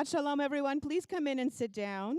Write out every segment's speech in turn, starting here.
Shalom, everyone. Please come in and sit down.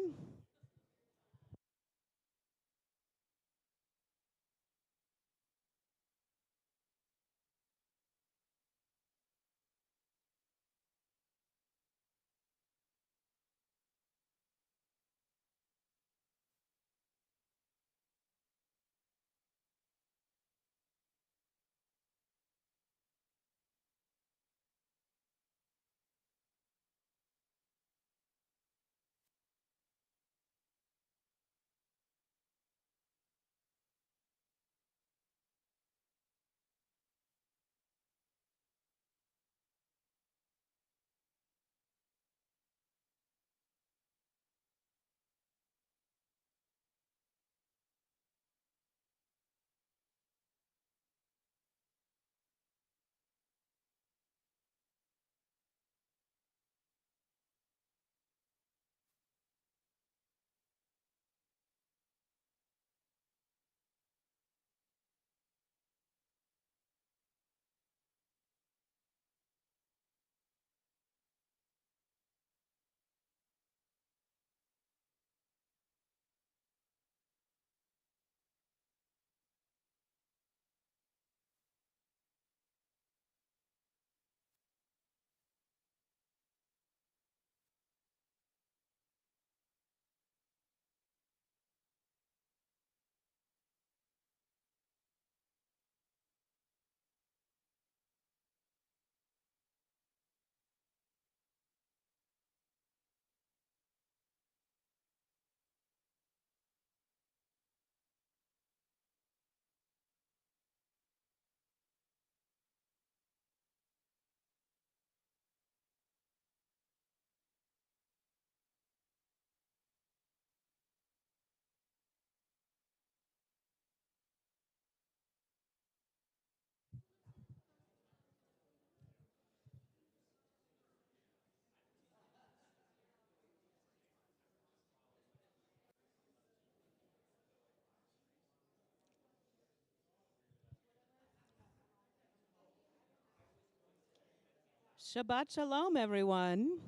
Shabbat Shalom, everyone.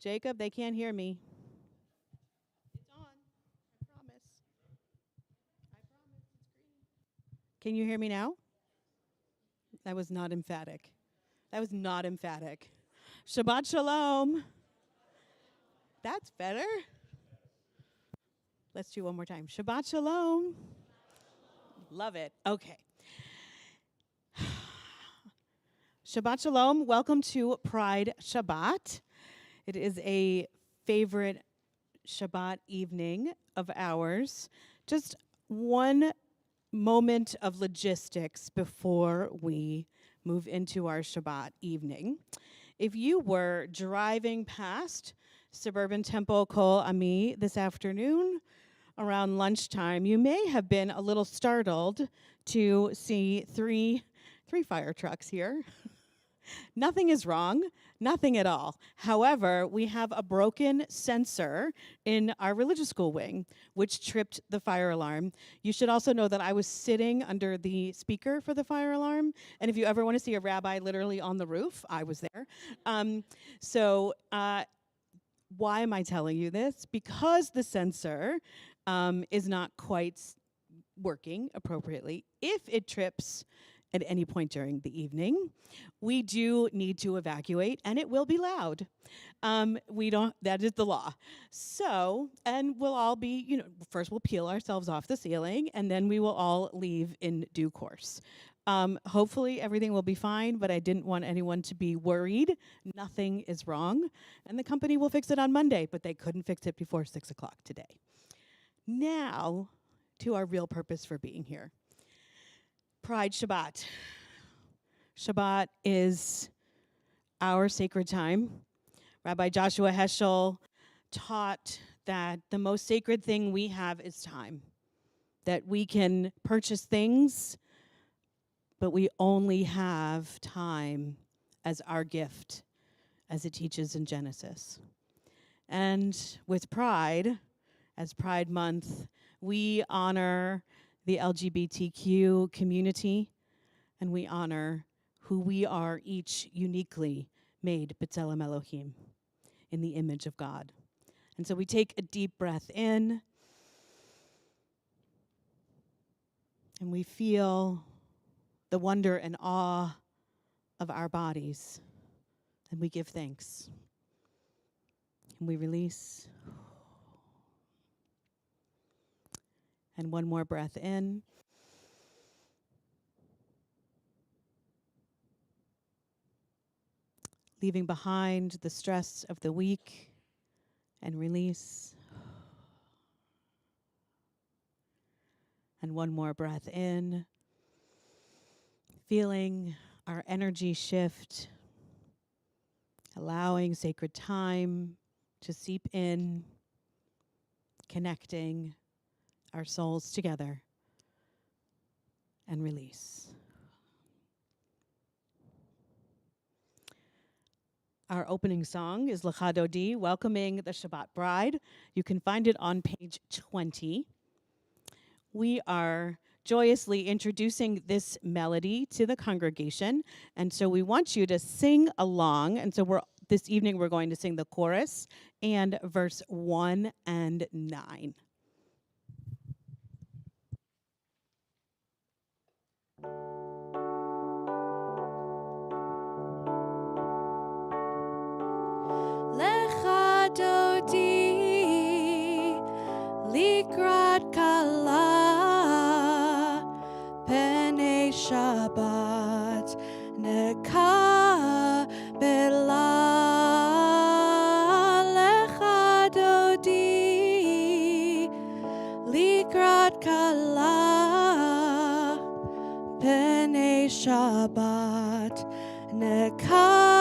Jacob, they can't hear me. It's on. I promise. I promise. It's green. Can you hear me now? That was not emphatic. That was not emphatic. Shabbat Shalom. That's better. Let's do one more time. Shabbat Shalom. Love it. Okay. Shabbat Shalom. Welcome to Pride Shabbat. It is a favorite Shabbat evening of ours. Just one moment of logistics before we move into our Shabbat evening. If you were driving past suburban Temple-Kol Ami this afternoon around lunchtime, you may have been a little startled to see three fire trucks here. Nothing is wrong, nothing at all. However, we have a broken sensor in our religious school wing, which tripped the fire alarm. You should also know that I was sitting under the speaker for the fire alarm, and if you ever want to see a rabbi literally on the roof, I was there. Why am I telling you this? Because the sensor is not quite working appropriately. If it trips at any point during the evening, we do need to evacuate, and it will be loud. That is the law. So, and we'll all be, first we'll peel ourselves off the ceiling, and then we will all leave in due course. Hopefully everything will be fine, but I didn't want anyone to be worried. Nothing is wrong, and the company will fix it on Monday, but they couldn't fix it before 6 o'clock today. Now, to our real purpose for being here. Pride Shabbat. Shabbat is our sacred time. Rabbi Joshua Heschel taught that the most sacred thing we have is time. That we can purchase things, but we only have time as our gift, as it teaches in Genesis. And with Pride, as Pride Month, we honor the LGBTQ community, and we honor who we are each uniquely made B'Tselem Elohim, in the image of God. And so we take a deep breath in, and we feel the wonder and awe of our bodies, and we give thanks. And we release. And one more breath in. Leaving behind the stress of the week, and release. And one more breath in. Feeling our energy shift, allowing sacred time to seep in, connecting our souls together, and release. Our opening song is Lecha Dodi, welcoming the Shabbat bride. You can find it on page 20. We are joyously introducing this melody to the congregation, and so we want you to sing along. And so this evening we're going to sing the chorus and verse 1 and 9. Lecha Dodi likrat kala penei Shabbat nekabela. Lecha Dodi likrat kala penei Shabbat nekabela.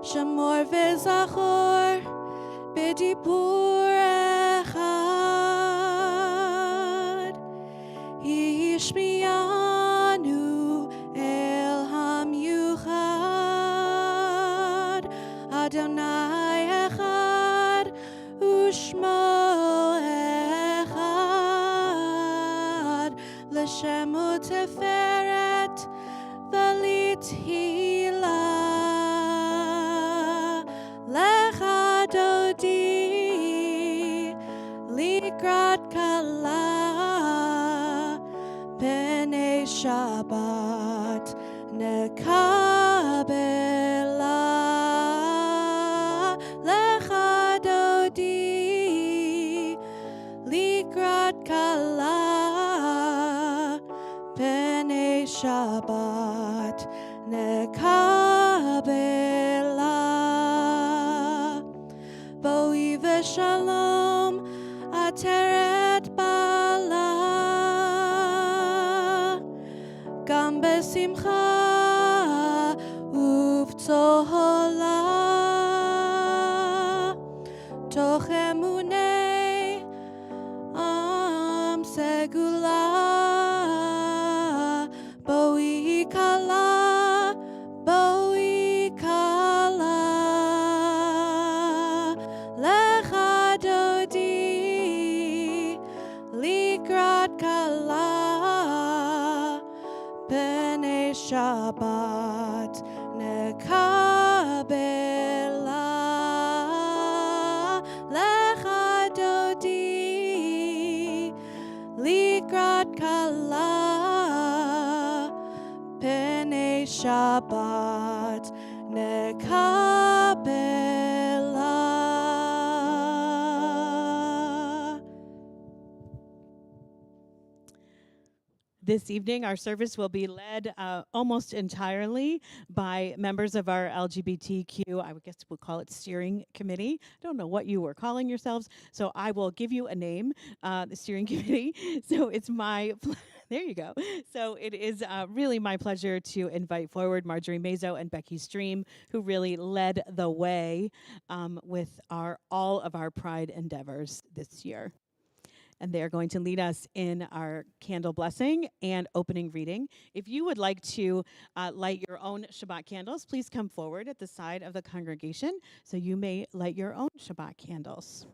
Shamor v'zachor b'dibur echad Yishmianu el hamyuchad Adonai echad u'shmo echad L'shem u'teferet v'lithilah. Lecha Dodi likrat kala penei Shabbat nekabela. Lecha Dodi likrat kala penei Shabbat nekabela. Boi v'shalom ateret bala gam besimcha uv'tzola toch emunei am segula boi kala boi kala. Lecha Dodi likrat kala penei Shabbat nekabela. Lecha Dodi likrat kala penei Shabbat nekabela. This evening, our service will be led almost entirely by members of our LGBTQ, I would guess we'll call it steering committee. I don't know what you were calling yourselves, so I will give you a name, the steering committee. So it's my there you go. So it is really my pleasure to invite forward Marjorie Mazo and Becky Stream, who really led the way with all of our Pride endeavors this year. And they are going to lead us in our candle blessing and opening reading. If you would like to light your own Shabbat candles, please come forward at the side of the congregation so you may light your own Shabbat candles.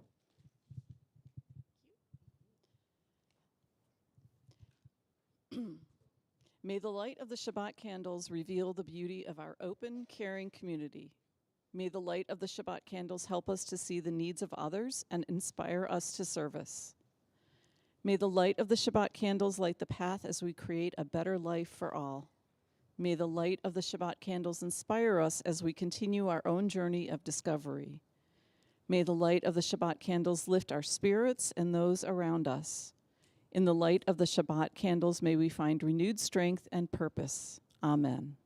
May the light of the Shabbat candles reveal the beauty of our open, caring community. May the light of the Shabbat candles help us to see the needs of others and inspire us to service. May the light of the Shabbat candles light the path as we create a better life for all. May the light of the Shabbat candles inspire us as we continue our own journey of discovery. May the light of the Shabbat candles lift our spirits and those around us. In the light of the Shabbat candles, may we find renewed strength and purpose. Amen.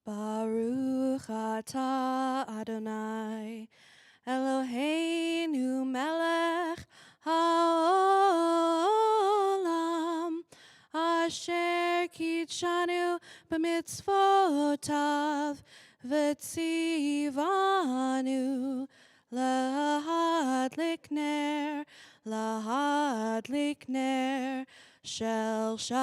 Baruch atah Adonai Eloheinu melech haolam asher kitshanu b'mitzvotav v'tzivanu lahadlik ner shel Shabbat.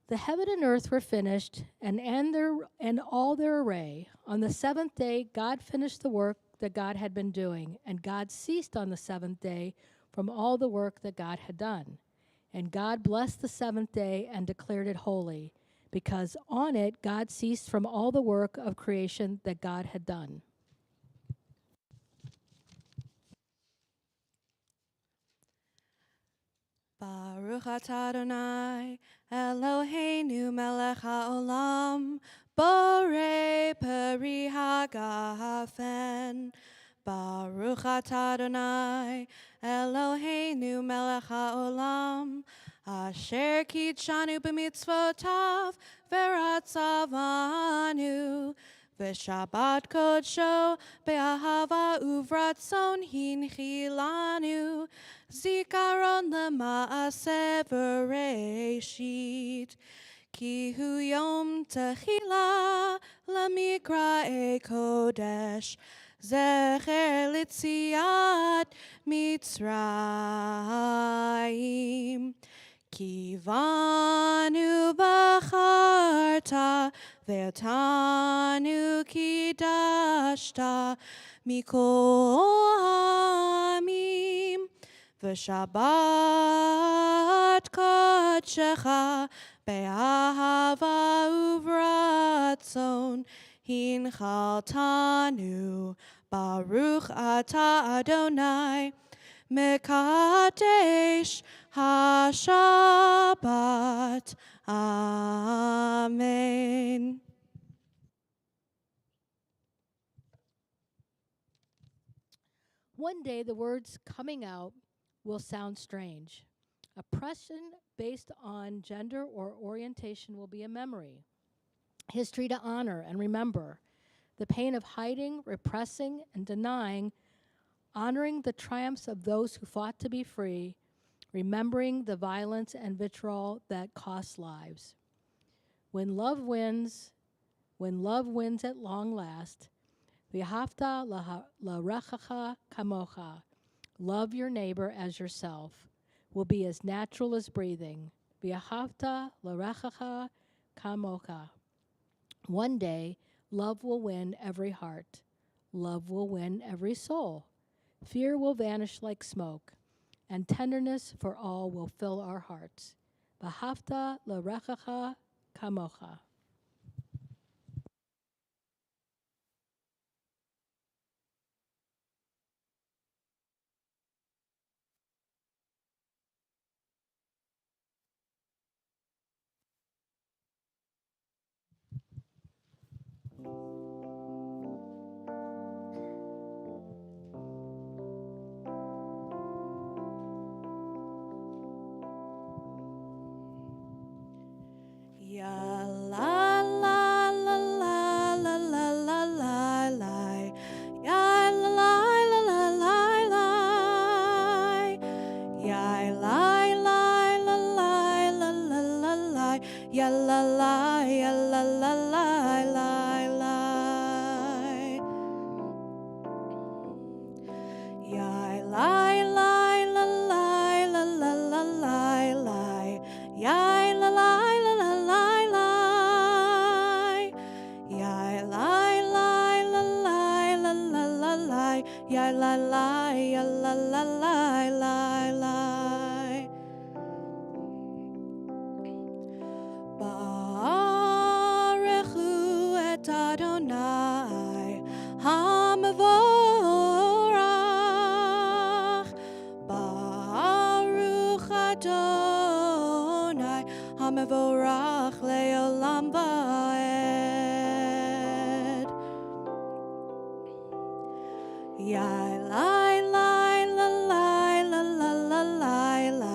The heaven and earth were finished, and all their array. On the seventh day, God finished the work that God had been doing, and God ceased on the seventh day from all the work that God had done. And God blessed the seventh day and declared it holy, because on it God ceased from all the work of creation that God had done. Baruch atah Adonai Eloheinu melech haolam borei peri hagafen. Baruch atah Adonai Eloheinu melech haolam asher kitshanu b'mitzvotav v'ratzavanu v'shabbat kodsho be'ahava uvratzon hinchilanu zikaron lema'aseh v'reishit ki hu yom techila lamikra'e kodesh zecher litziat Mitzrayim Kivanu bacharta ve'otanu kidashta mikol hamim v'shabbat kodshecha be'ahava uvratzon hinchaltanu Baruch atah Adonai Mekadesh HaShabbat. Amen. One day the words coming out will sound strange. Oppression based on gender or orientation will be a memory. History to honor and remember. The pain of hiding, repressing, and denying, honoring the triumphs of those who fought to be free, remembering the violence and vitriol that cost lives. When love wins at long last, v'ahavta l'rechacha kamocha, love your neighbor as yourself, will be as natural as breathing. V'ahavta l'rechacha kamocha. One day, love will win every heart. Love will win every soul. Fear will vanish like smoke, and tenderness for all will fill our hearts. V'ahavta l'rechacha kamocha. ya la la, ya la la la la la. Ya la la la la la la la la la. Ya la la la la la la. Ya la la la la la la la la. Ya la la ya la la la la la. Baruchu et Adonai Hamavorach. Baruch Adonai Hamavorach leolam vaed. Ya la la la la la la la la la.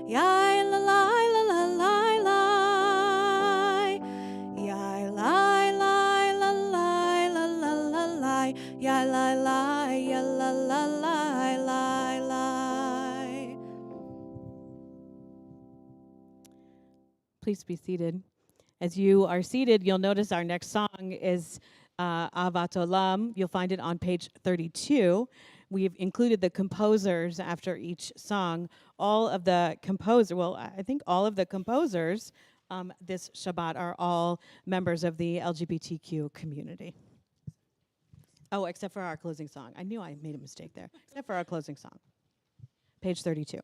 Ya la la la la la la. Ya la la la la la la la la. Ya la la ya la la la la la. Please be seated. As you are seated, you'll notice our next song is Avat Olam. You'll find it on page 32. We've included the composers after each song. All of the I think all of the composers this Shabbat are all members of the LGBTQ community. Oh, except for our closing song. I knew I made a mistake there. Except for our closing song. Page 32.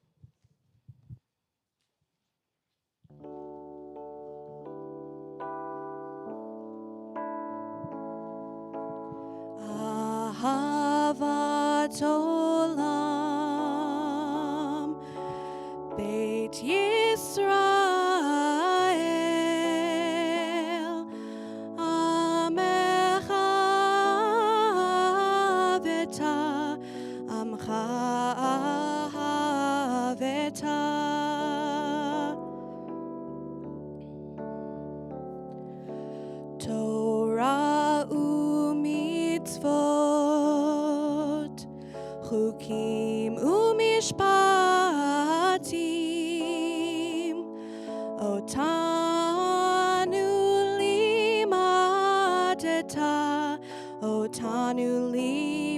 Ahavat olam Beit Yisrael Amecha ahaveta Amcha ahaveta Torah u'mitzvot Chukim u'mishpatim Otanu limadeta Otanu limadeta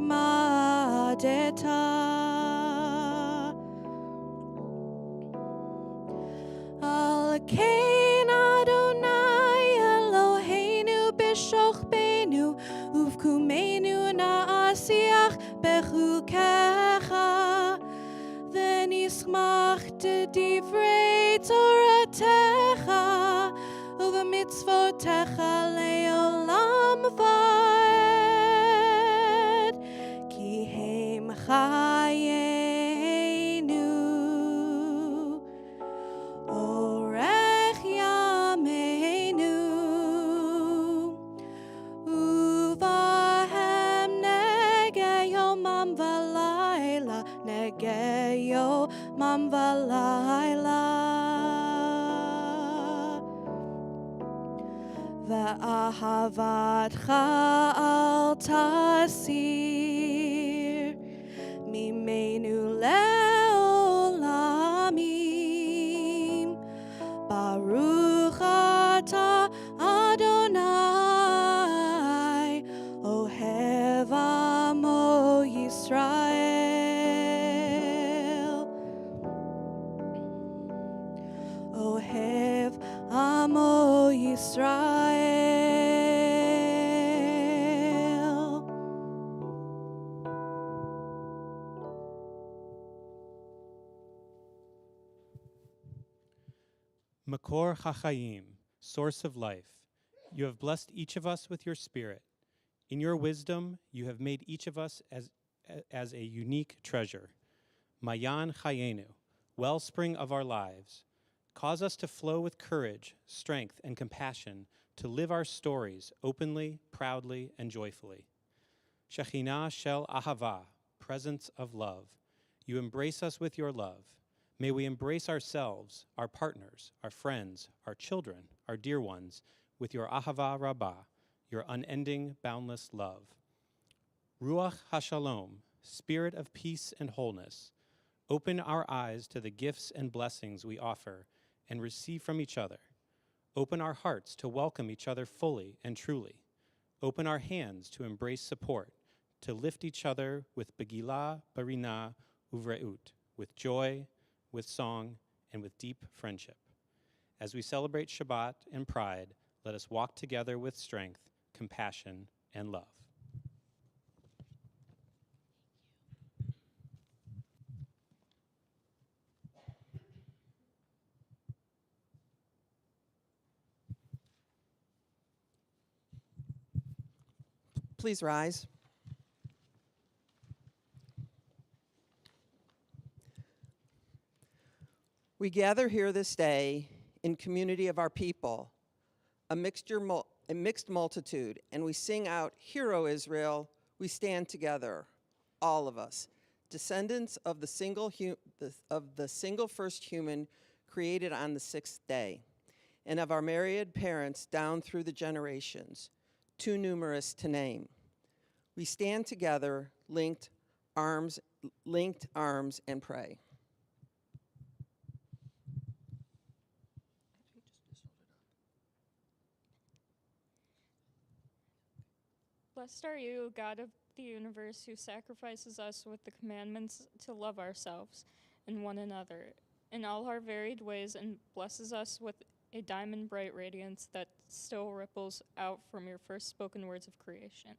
Al-Kain Adonai Eloheinu b'shoch beinu uvkumeinu na'asiach bechukecha v'nismach divrei toratecha uv'mitzvotecha le'olam vaed ki hem chayenu Orech yameinu Uvahem negeyo mam valayla Negeyo mam valayla Va'ahavatcha al tasir Mimenu le'olamim Baruch atah Adonai Ohev amo Yisrael Ohev amo Yisrael Makor HaChaim, source of life, you have blessed each of us with your spirit. In your wisdom, you have made each of us as a unique treasure. Mayan Chayenu, wellspring of our lives, cause us to flow with courage, strength, and compassion to live our stories openly, proudly, and joyfully. Shekhinah Shel Ahava, presence of love, you embrace us with your love. May we embrace ourselves, our partners, our friends, our children, our dear ones, with your Ahava Rabbah, your unending, boundless love. Ruach HaShalom, spirit of peace and wholeness, open our eyes to the gifts and blessings we offer and receive from each other. Open our hearts to welcome each other fully and truly. Open our hands to embrace support, to lift each other with Begilah, Barina, Uvreut, with joy, with song, and with deep friendship. As we celebrate Shabbat and Pride, let us walk together with strength, compassion, and love. Please rise. We gather here this day in community of our people, a mixed multitude, and we sing out, "Hear, O Israel, we stand together," all of us, descendants of the single first human created on the sixth day, and of our myriad parents down through the generations, too numerous to name. We stand together, linked arms, and pray. Blessed are you, God of the universe, who sacrifices us with the commandments to love ourselves and one another in all our varied ways, and blesses us with a diamond bright radiance that still ripples out from your first spoken words of creation.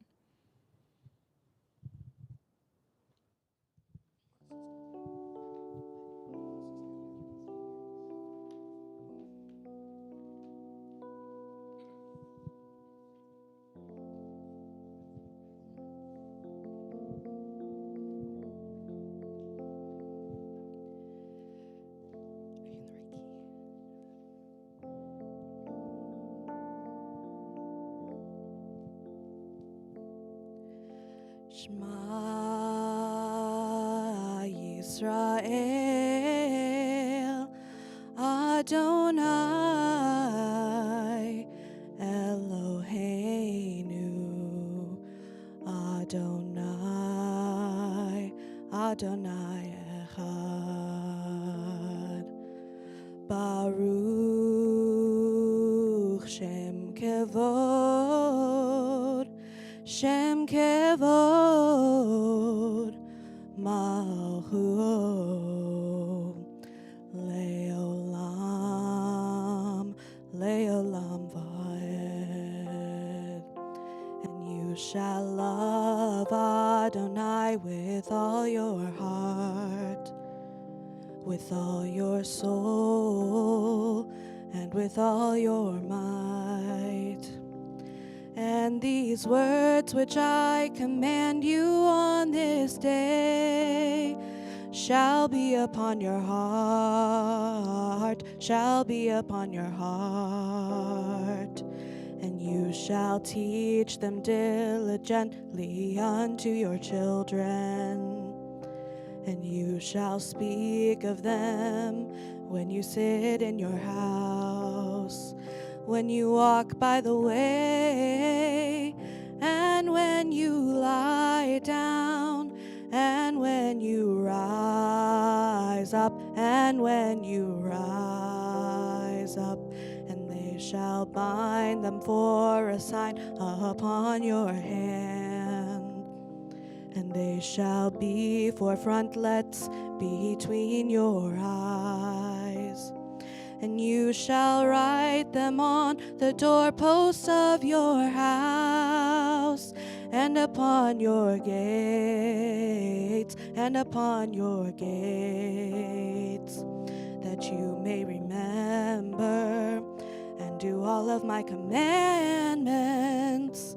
Shema Yisrael, Adonai Eloheinu, Adonai, Adonai Echad. Baruch Shem Kevod, Shem Kevod, Malchuo, Leolam, Leolam Vaed. And you shall love Adonai with all your heart, with all your soul, and with all your might. And these words which I command you on this day shall be upon your heart, shall be upon your heart. And you shall teach them diligently unto your children. And you shall speak of them when you sit in your house, when you walk by the way, and when you lie down, and when you rise up, and when you rise up. And they shall bind them for a sign upon your hand, and they shall be for frontlets between your eyes. And you shall write them on the doorposts of your house, and upon your gates, and upon your gates, that you may remember and do all of my commandments,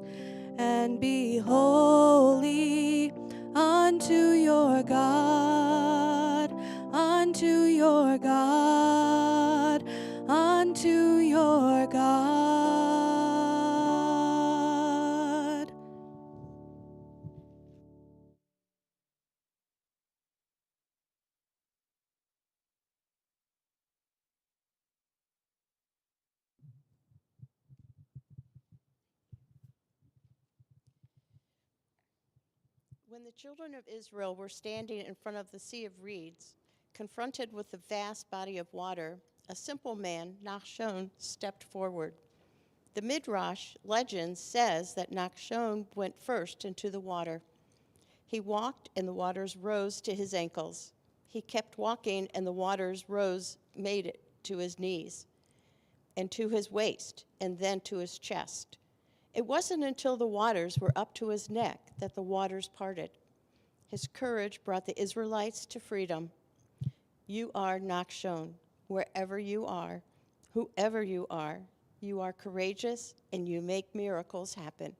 and be holy unto your God, unto your God, unto your God. When the children of Israel were standing in front of the Sea of Reeds, confronted with the vast body of water, a simple man, Nachshon, stepped forward. The Midrash legend says that Nachshon went first into the water. He walked, and the waters rose to his ankles. He kept walking, and the waters made it to his knees, and to his waist, and then to his chest. It wasn't until the waters were up to his neck that the waters parted. His courage brought the Israelites to freedom. You are Nachshon. Wherever you are, whoever you are courageous, and you make miracles happen.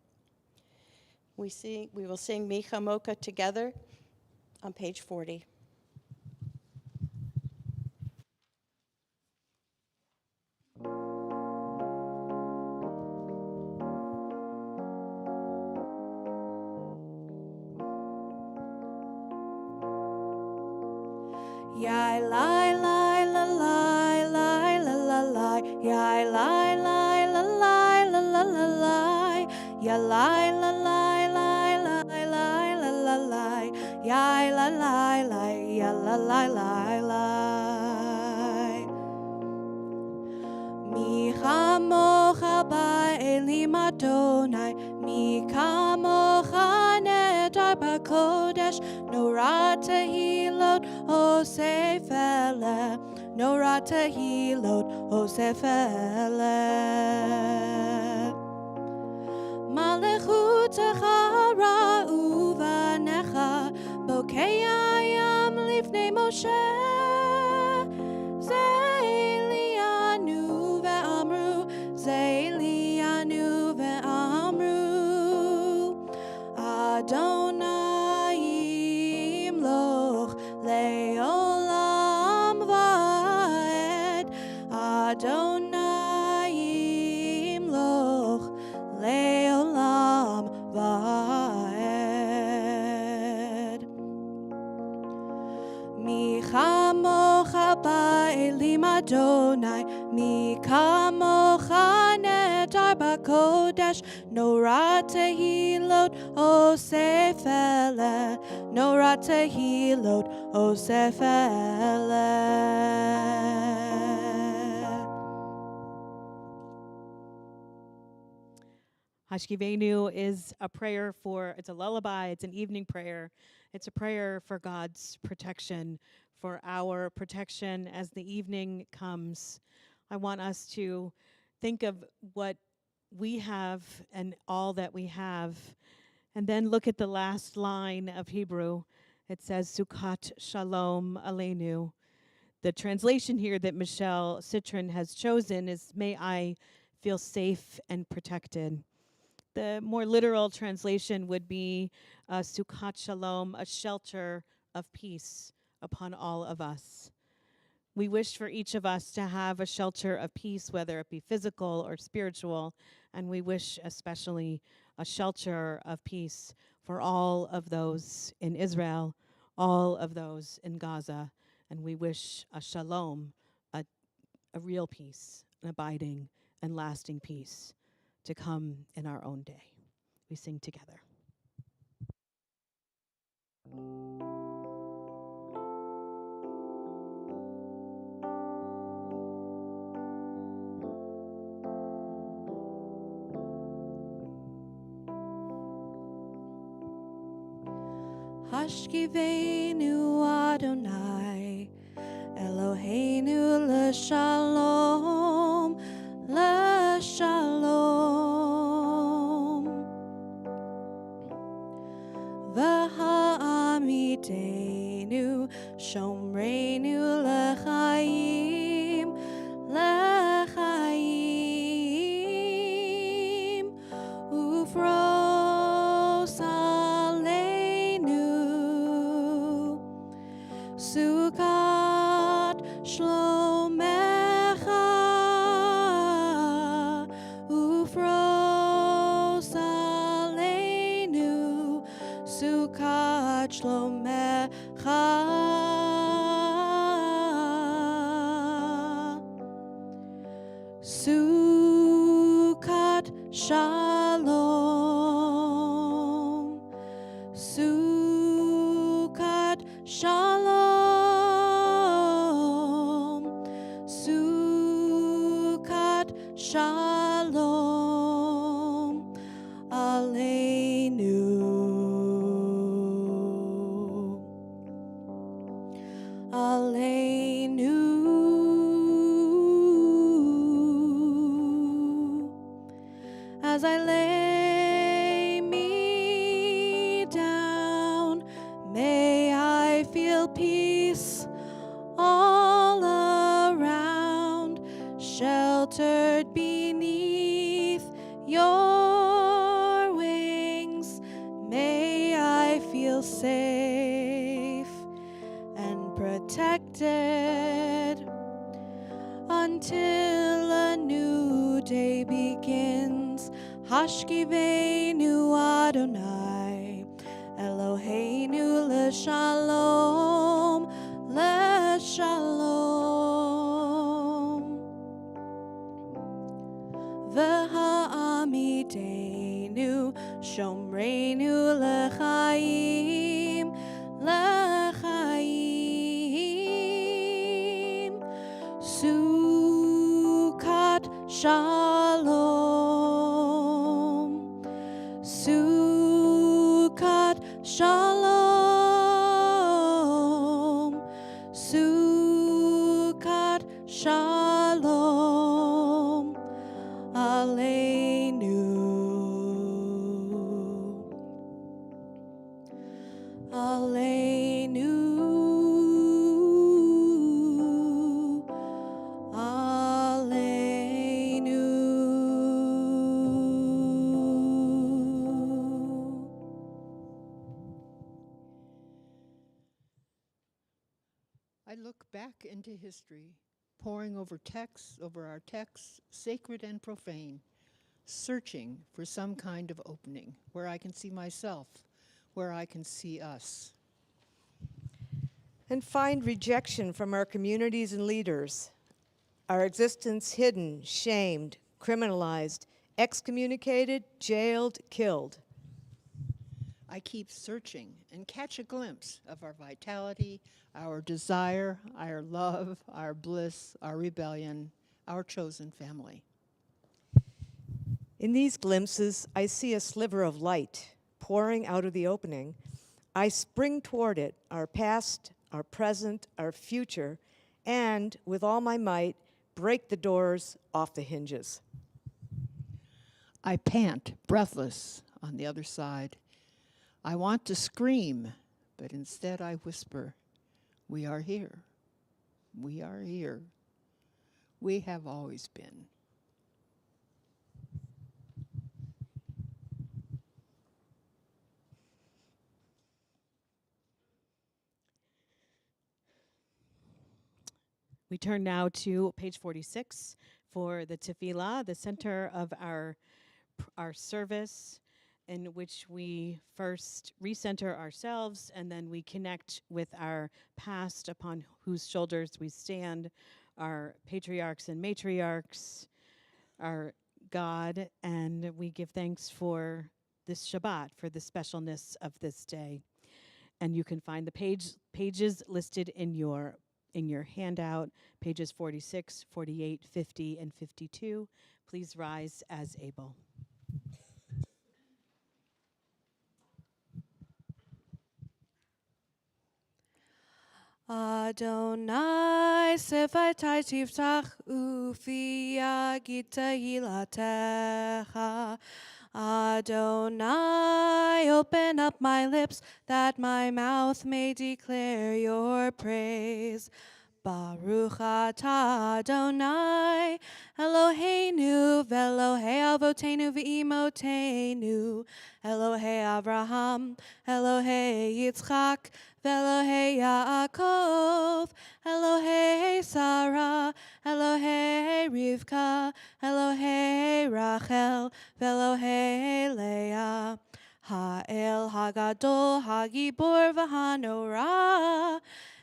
We will sing Mi Chamoka together on page 40. Yai lai lai la lai lai la la lai. Yai lai lai la lai la la la lai. Ya lai la lai lai lai lai la la lai. Yai la lai lai ya la lai lai lai. Mi chamocha ba'elim Adonai, mi kamocha nedar b'kodesh, Norah tehilot osef eleh, Norah tehilot osef eleh. Malechutecha ra'u v'necha, bokei hayam lifnei Moshe. Zeilianu ve'amru Adonai imloch le'olam va'ed. Adonai imloch le'olam va'ed. Mi chamocha ba'elim Adonai, mi kamocha nedar b'kodesh, Norah tehilot osef eleh, Norah tehilot osef eleh. Hashkivenu is a prayer it's a lullaby, it's an evening prayer. It's a prayer for God's protection, for our protection as the evening comes. I want us to think of what we have and all that we have, and then look at the last line of Hebrew. It says, Sukkot Shalom Aleinu. The translation here that Michelle Citron has chosen is, may I feel safe and protected. The more literal translation would be Sukkot Shalom, a shelter of peace upon all of us. We wish for each of us to have a shelter of peace, whether it be physical or spiritual, and we wish especially a shelter of peace for all of those in Israel, all of those in Gaza, and we wish a shalom, a real peace, an abiding and lasting peace to come in our own day. We sing together. Hashkivenu Adonai, Eloheinu l'shalom, l'shalom. V'ha'amitenu, shomreinu l'chaim, l'chaim. Ufros aleinu, Sukkot shlomecha, ufros aleinu, Sukkot shlomecha. Sukkot shalom, Sukkot shalom, Sukkot shalom aleinu. Aleinu. As I lay me down, may I feel peace all around, sheltered beneath your wings. May I feel safe and protected until a new day begins. Hashkivenu Adonai, Eloheinu l'shalom, l'shalom. V'ha'amidenu, shomreinu l'chaim, l'chaim. Sukkot shalom, Sukkot shalom, Sukkot shalom aleinu, aleinu, aleinu. I look back into history, poring over our texts, sacred and profane, searching for some kind of opening where I can see myself, where I can see us. And find rejection from our communities and leaders, our existence hidden, shamed, criminalized, excommunicated, jailed, killed. I keep searching and catch a glimpse of our vitality, our desire, our love, our bliss, our rebellion, our chosen family. In these glimpses, I see a sliver of light pouring out of the opening. I spring toward it, our past, our present, our future, and with all my might, break the doors off the hinges. I pant, breathless, on the other side. I want to scream, but instead I whisper, "We are here. We are here. We have always been." We turn now to page 46 for the tefillah, the center of our service, in which we first recenter ourselves and then we connect with our past upon whose shoulders we stand, our patriarchs and matriarchs, our God, and we give thanks for this Shabbat, for the specialness of this day. And you can find the pages listed in your handout, pages 46, 48, 50, and 52. Please rise as able. Adonai sefatai tiftach ufi yagita hilatecha. Adonai, open up my lips that my mouth may declare your praise. Baruch atah Adonai, Eloheinu ve'Elohei avotenu ve'imotenu, Elohei Avraham, Elohei Yitzchak, ve'Elohei Yaakov, Elohei Sarah, Elohei Rivka, Elohei Rachel, ve'Elohei Leah. Ha'el Hagadol, Hagibor v'Hanorah,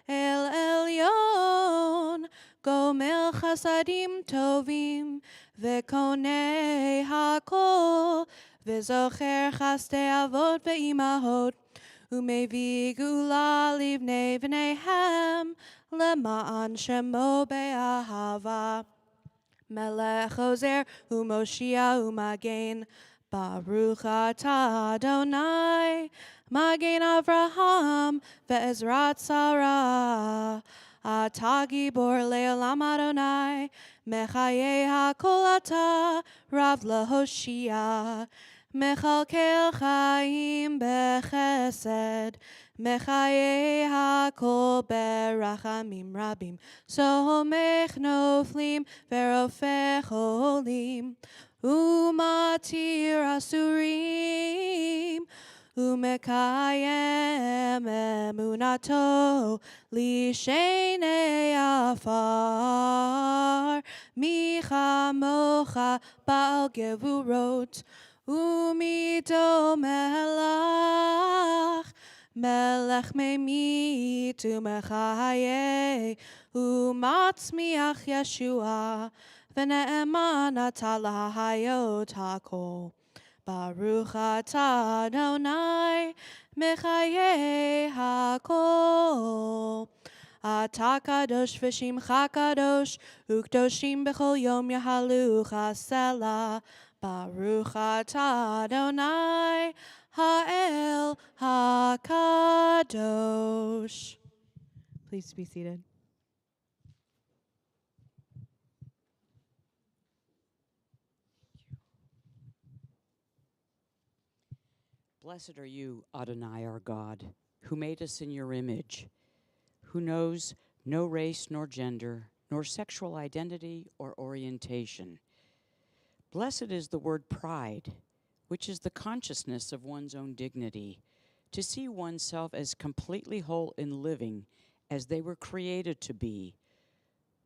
El Elyon, Gomel Chasadim Tovim, Vekonei Hakol, Vezocher Chaste Avot Ve'imahot, Umevi Gula Livnei V'neihem, Lema'an Shemo Be'ahava. Melech Ozer u'Moshia u'Magen. Baruch atah Adonai, Magen Avraham ve'Ezrat Sarah. Atah gibor le'olam Adonai, Mechaye hakol atah, Rav lehoshia. Mechalkel chaim bechesed, Mechaye hakol berachamim rabim. Somech noflim verofech olim. Umatir asurim, umekayem emunato, lishene afar, michamocha bal gevurot, umito melach, melech memit umechaye, umatzmiach Yeshua. V'ne'eman atah lahayot hakol. Baruch atah Adonai, mechaye hakol. Atah kadosh v'shimcha kadosh, u'kdoshim b'chol yom yahalucha selah. Baruch atah Adonai, ha'el hakadosh. Please be seated. Blessed are you, Adonai, our God, who made us in your image, who knows no race nor gender, nor sexual identity or orientation. Blessed is the word pride, which is the consciousness of one's own dignity, to see oneself as completely whole in living as they were created to be.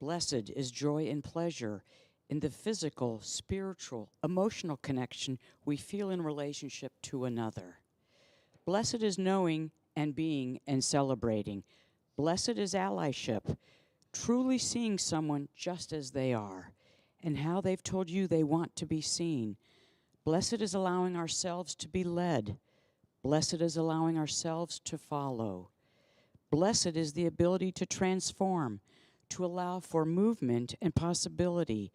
Blessed is joy and pleasure in the physical, spiritual, emotional connection we feel in relationship to another. Blessed is knowing and being and celebrating. Blessed is allyship, truly seeing someone just as they are and how they've told you they want to be seen. Blessed is allowing ourselves to be led. Blessed is allowing ourselves to follow. Blessed is the ability to transform, to allow for movement and possibility,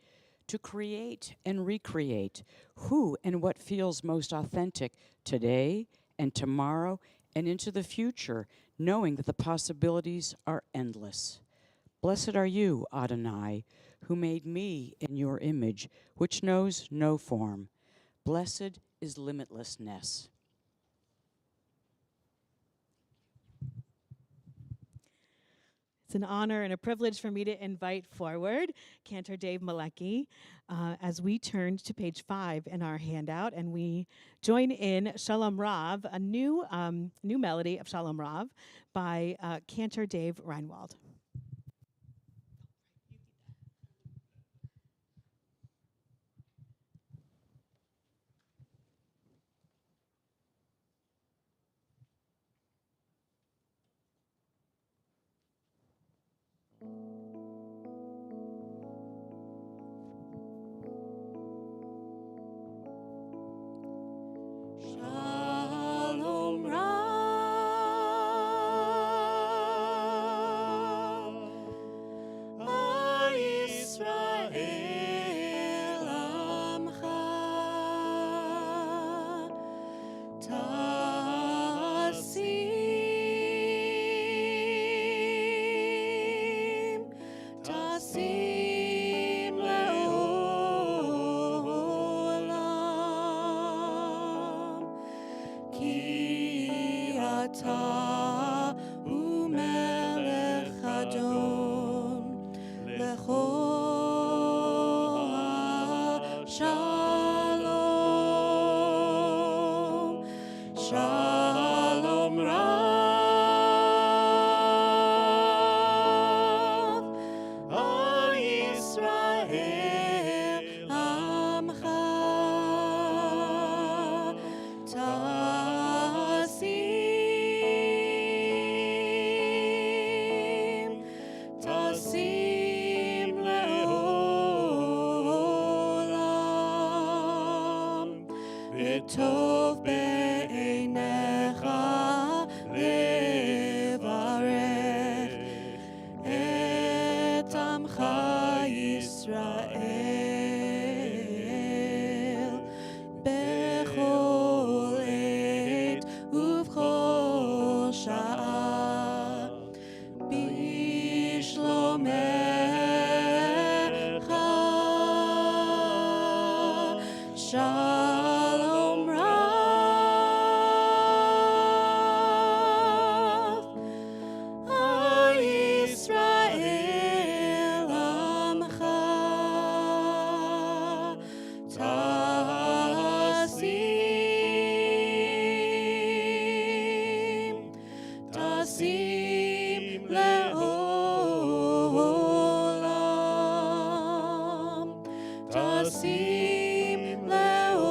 to create and recreate who and what feels most authentic today and tomorrow and into the future, knowing that the possibilities are endless. Blessed are you, Adonai, who made me in your image, which knows no form. Blessed is limitlessness. It's an honor and a privilege for me to invite forward Cantor Dave Malecki as we turn to page 5 in our handout and we join in Shalom Rav, a new melody of Shalom Rav by Cantor Dave Reinwald. Shalom Rav, Yisrael Amcha, Tasim le'olam, Ki ata u'melech Adon lechol shalom. Shalom Rav, Al Yisrael Amcha, Tasim le'olam, V'tov be'einecha levarech et amcha Yisrael. Shomecha, Shalom Rav, Yisrael Amcha, Tasim le'olam, Tasim le'olam,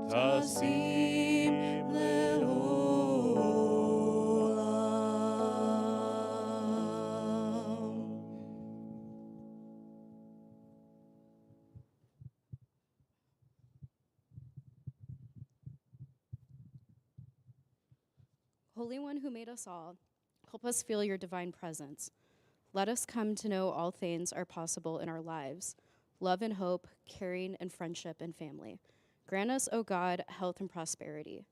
Tasim le'olam. Holy One who made us all, help us feel your divine presence. Let us come to know all things are possible in our lives, love and hope, caring and friendship and family. Grant us, O God, health and prosperity.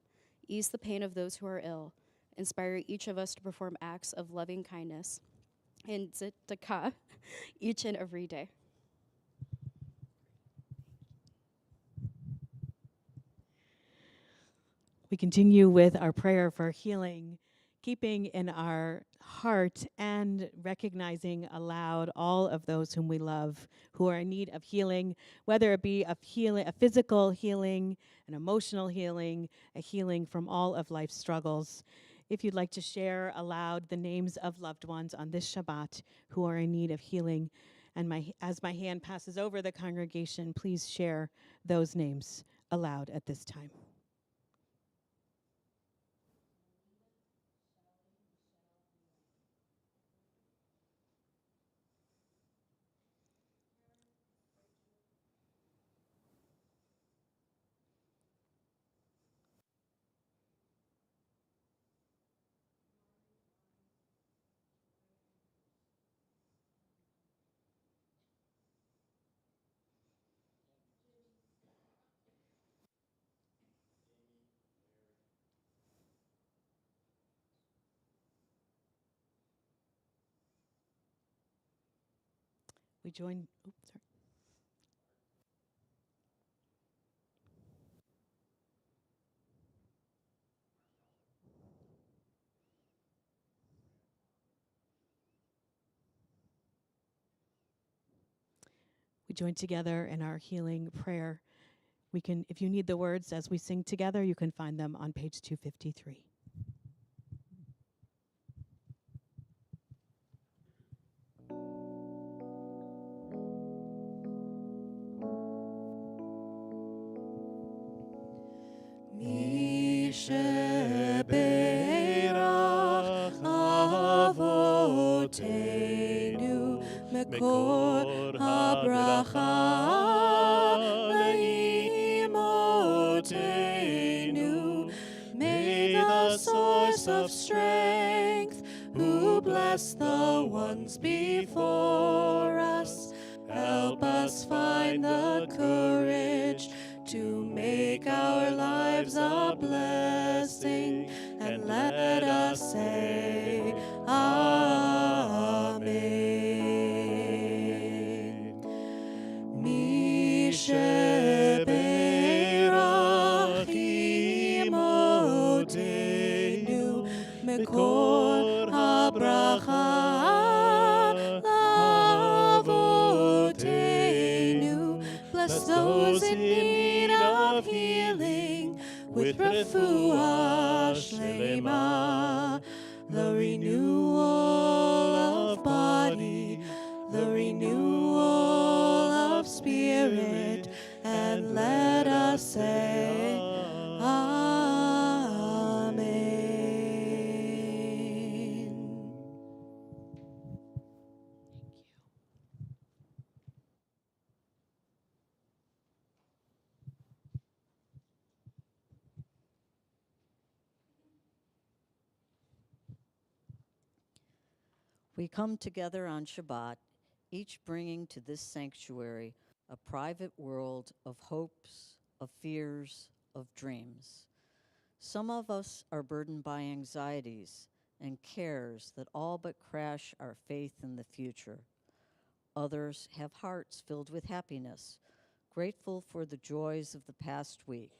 Ease the pain of those who are ill. Inspire each of us to perform acts of loving kindness and tzedakah each and every day. We continue with our prayer for healing, keeping in our heart and recognizing aloud all of those whom we love who are in need of healing, whether it be of healing, a physical healing, an emotional healing, a healing from all of life's struggles. If you'd like to share aloud the names of loved ones on this Shabbat who are in need of healing, and as my hand passes over the congregation, please share those names aloud at this time. We join, sorry. We join together in our healing prayer. We can, if you need the words as we sing together, you can find them on page 253. Mi shebeirach avoteinu mekor habracha leimotenu. May the source of strength, who bless the ones before us, help us find the courage to make our lives a blessing, and let us say Amen. Mi shebeirach imotenu mekor habracha lavotenu. Bless those in need of healing with refuah shlema, the renewal of body, the renewal of spirit, and let us say Amen. We come together on Shabbat, each bringing to this sanctuary a private world of hopes, of fears, of dreams. Some of us are burdened by anxieties and cares that all but crash our faith in the future. Others have hearts filled with happiness, grateful for the joys of the past week,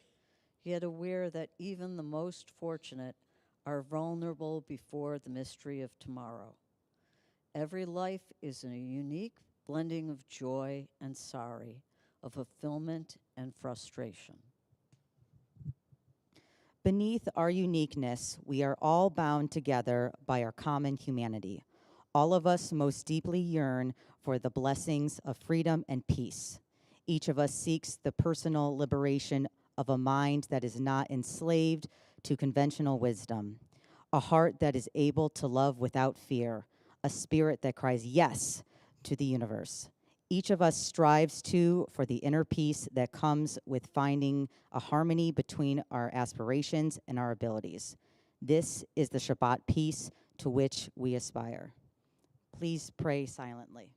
yet aware that even the most fortunate are vulnerable before the mystery of tomorrow. Every life is a unique blending of joy and sorrow, of fulfillment and frustration. Beneath our uniqueness, we are all bound together by our common humanity. All of us most deeply yearn for the blessings of freedom and peace. Each of us seeks the personal liberation of a mind that is not enslaved to conventional wisdom, a heart that is able to love without fear, a spirit that cries yes to the universe. Each of us strives for the inner peace that comes with finding a harmony between our aspirations and our abilities. This is the Shabbat peace to which we aspire. Please pray silently.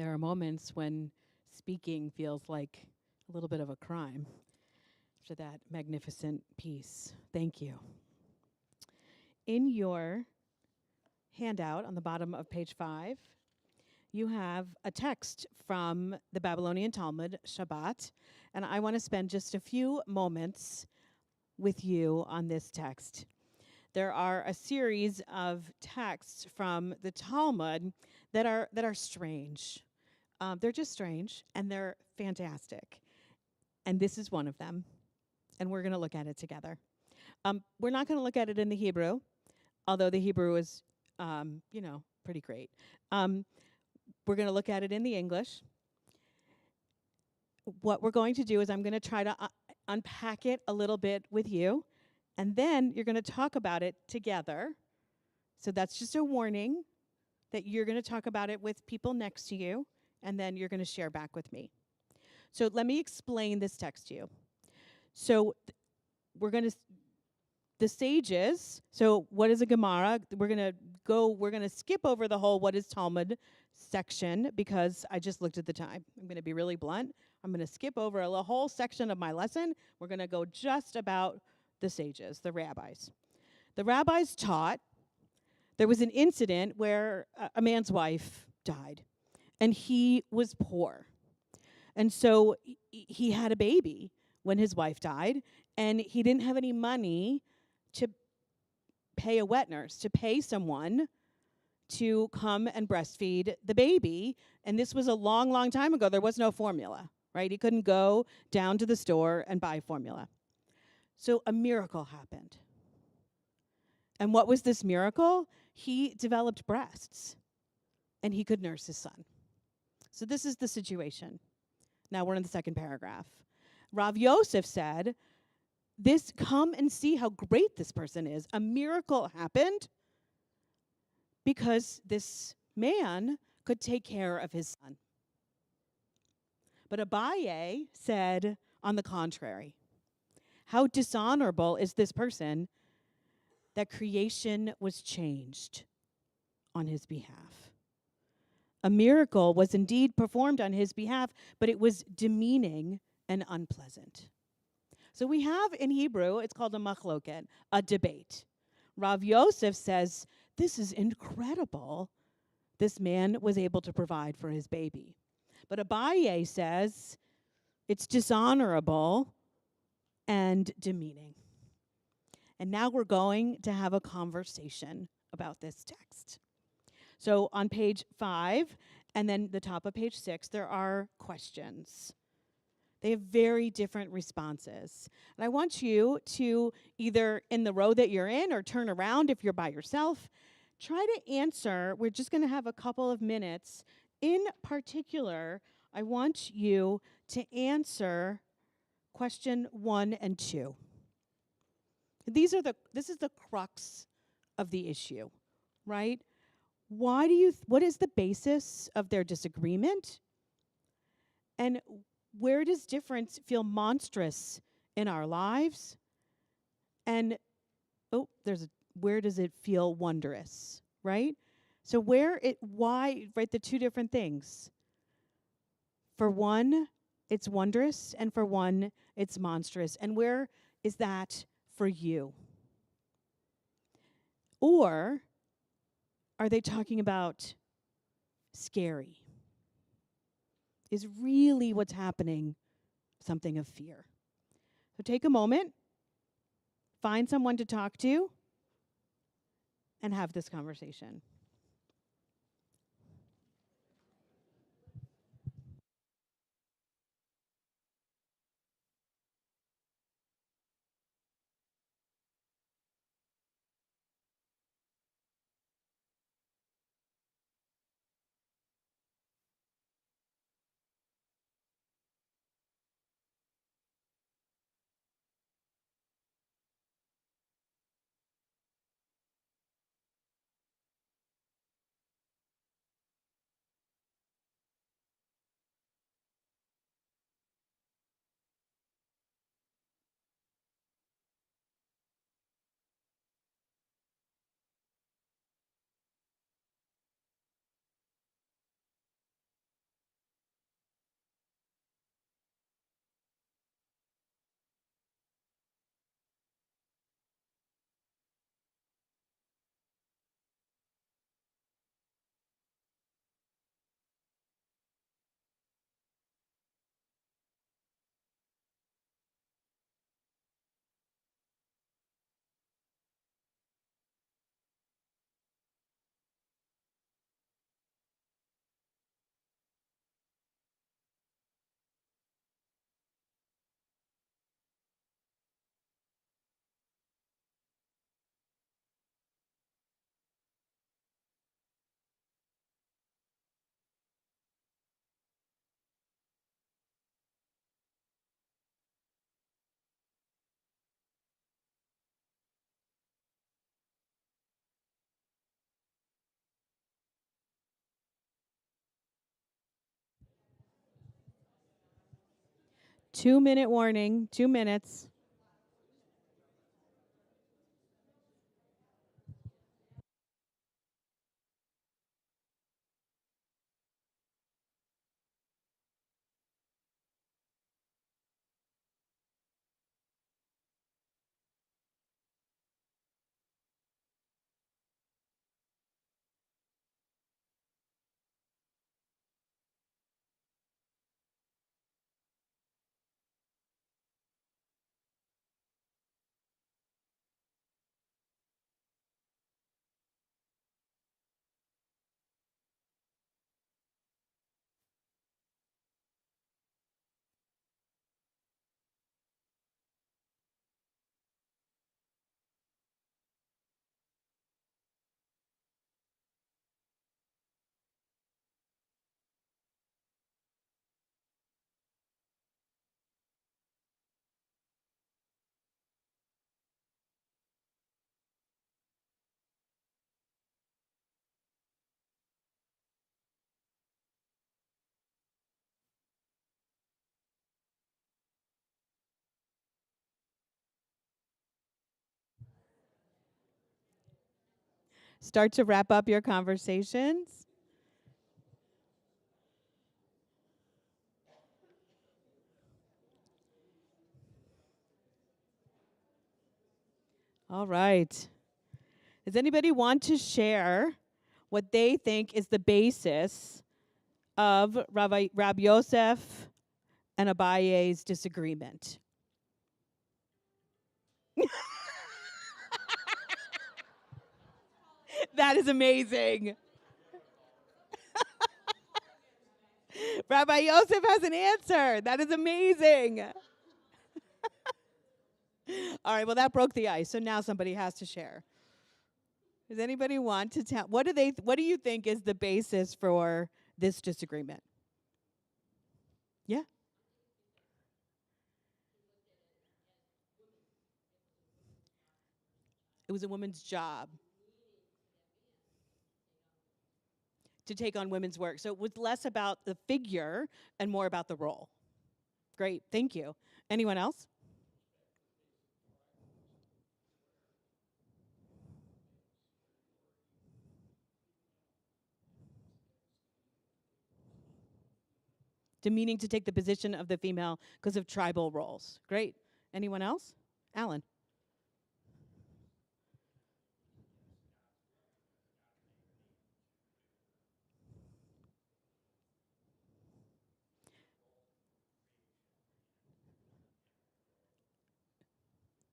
There are moments when speaking feels like a little bit of a crime after that magnificent piece. Thank you. In your handout on the bottom of page 5, you have a text from the Babylonian Talmud, Shabbat, and I want to spend just a few moments with you on this text. There are a series of texts from the Talmud that are strange. They're just strange, and they're fantastic. And this is one of them, and we're going to look at it together. We're not going to look at it in the Hebrew, although the Hebrew is, pretty great. We're going to look at it in the English. What we're going to do is I'm going to try to unpack it a little bit with you, and then you're going to talk about it together. So that's just a warning that you're going to talk about it with people next to you, and then you're going to share back with me. So let me explain this text to you. So we're going to, the sages, so what is a Gemara? We're going to skip over the whole what is Talmud section because I just looked at the time. I'm going to be really blunt. I'm going to skip over a whole section of my lesson. We're going to go just about the sages, the rabbis. The rabbis taught there was an incident where a man's wife died, and he was poor. And so he had a baby when his wife died, and he didn't have any money to pay a wet nurse, to pay someone to come and breastfeed the baby. And this was a long, long time ago. There was no formula, right? He couldn't go down to the store and buy formula. So a miracle happened. And what was this miracle? He developed breasts, and he could nurse his son. So this is the situation. Now we're in the second paragraph. Rav Yosef said, come and see how great this person is. A miracle happened because this man could take care of his son. But Abaye said, on the contrary, how dishonorable is this person that creation was changed on his behalf. A miracle was indeed performed on his behalf, but it was demeaning and unpleasant. So we have in Hebrew, it's called a machloket, a debate. Rav Yosef says, this is incredible. This man was able to provide for his baby. But Abaye says, it's dishonorable and demeaning. And now we're going to have a conversation about this text. So on page 5 and then the top of page 6, there are questions. They have very different responses. And I want you to either in the row that you're in or turn around if you're by yourself, try to answer. We're just going to have a couple of minutes. In particular, I want you to answer question 1 and 2. This is the crux of the issue, right? What is the basis of their disagreement? And where does difference feel monstrous in our lives? And where does it feel wondrous, right? So why, right, the two different things. For one, it's wondrous, and for one, it's monstrous. And where is that for you? Or are they talking about scary? Is really what's happening something of fear? So take a moment, find someone to talk to, and have this conversation. 2-minute warning, 2 minutes. Start to wrap up your conversations. All right. Does anybody want to share what they think is the basis of Rab Yosef and Abaye's disagreement? That is amazing. Rabbi Yosef has an answer. That is amazing. All right, well, that broke the ice. So now somebody has to share. Does anybody want to tell? What do you think is the basis for this disagreement? Yeah. It was a woman's job to take on women's work. So it was less about the figure and more about the role. Great, thank you. Anyone else? Demeaning to take the position of the female because of tribal roles. Great. Anyone else? Alan.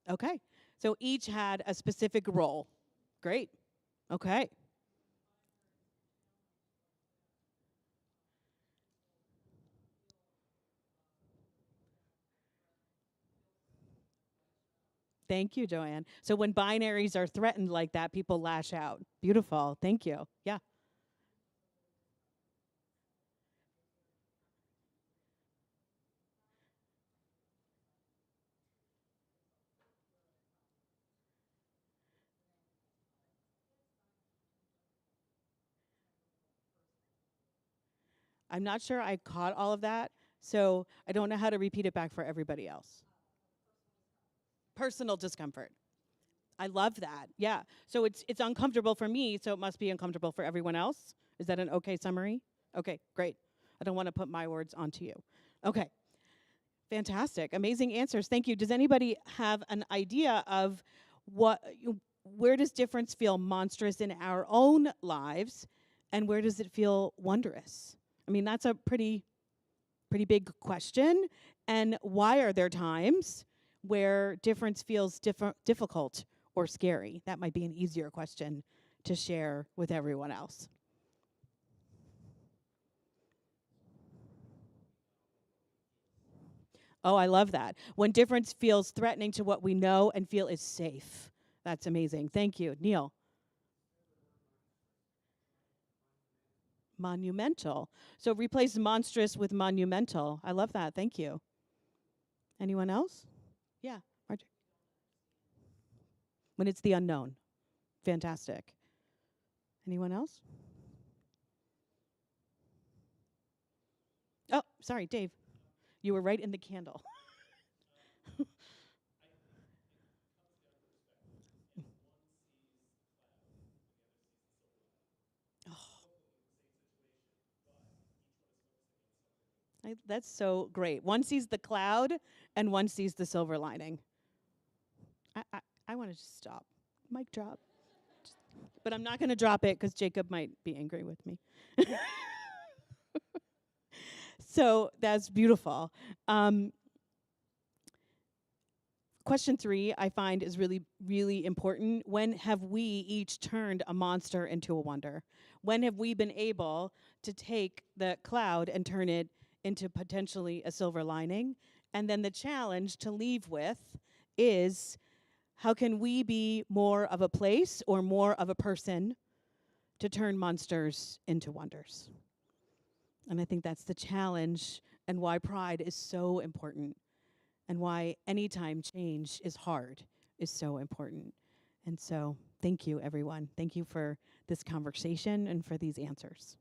Okay. So each had a specific role. Great. Okay. Thank you, Joanne. So when binaries are threatened like that, people lash out. Beautiful. Thank you. Yeah. I'm not sure I caught all of that, so I don't know how to repeat it back for everybody else. Personal discomfort. I love that. Yeah. So it's uncomfortable for me, so it must be uncomfortable for everyone else. Is that an okay summary? Okay, great. I don't want to put my words onto you. Okay. Fantastic. Amazing answers. Thank you. Does anybody have an idea of where does difference feel monstrous in our own lives and where does it feel wondrous? I mean, that's a pretty big question. And why are there times where difference feels difficult or scary? That might be an easier question to share with everyone else. Oh, I love that. When difference feels threatening to what we know and feel is safe. That's amazing. Thank you. Neil. Monumental. So replace monstrous with monumental. I love that. Thank you. Anyone else? Yeah, Marjorie. When it's the unknown. Fantastic. Anyone else? Oh, sorry, Dave. You were right in the candle. That's so great. One sees the cloud and one sees the silver lining. I want to just stop. Mic drop. But I'm not going to drop it because Jacob might be angry with me. So that's beautiful. Question 3 I find is really, really important. When have we each turned a monster into a wonder? When have we been able to take the cloud and turn it into potentially a silver lining? And then the challenge to leave with is, how can we be more of a place or more of a person to turn monsters into wonders? And I think that's the challenge, and why pride is so important, and why anytime change is hard is so important. And so thank you, everyone. Thank you for this conversation and for these answers.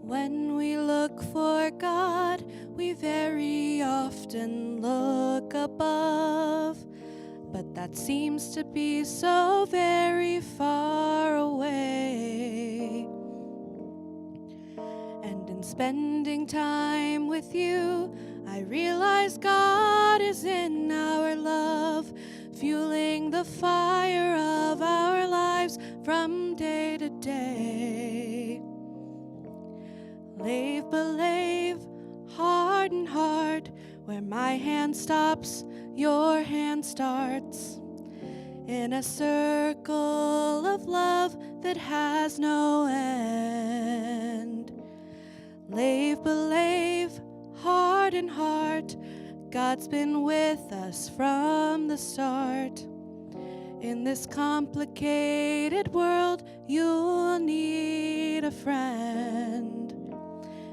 When we look for God, we very often look above, but that seems to be so very far away. And in spending time with you, I realize God is in our love, fueling the fire of our lives from day to day. Lave, belave, heart and heart, where my hand stops, your hand starts, in a circle of love that has no end. Lave, belave, heart and heart, God's been with us from the start. In this complicated world, you'll need a friend.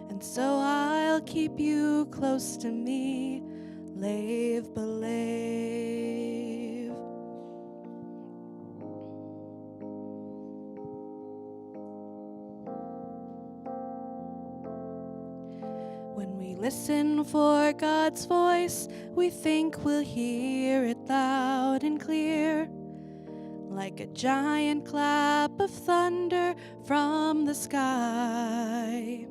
And so I'll keep you close to me, lave, belave. When we listen for God's voice, we think we'll hear it loud and clear, like a giant clap of thunder from the sky.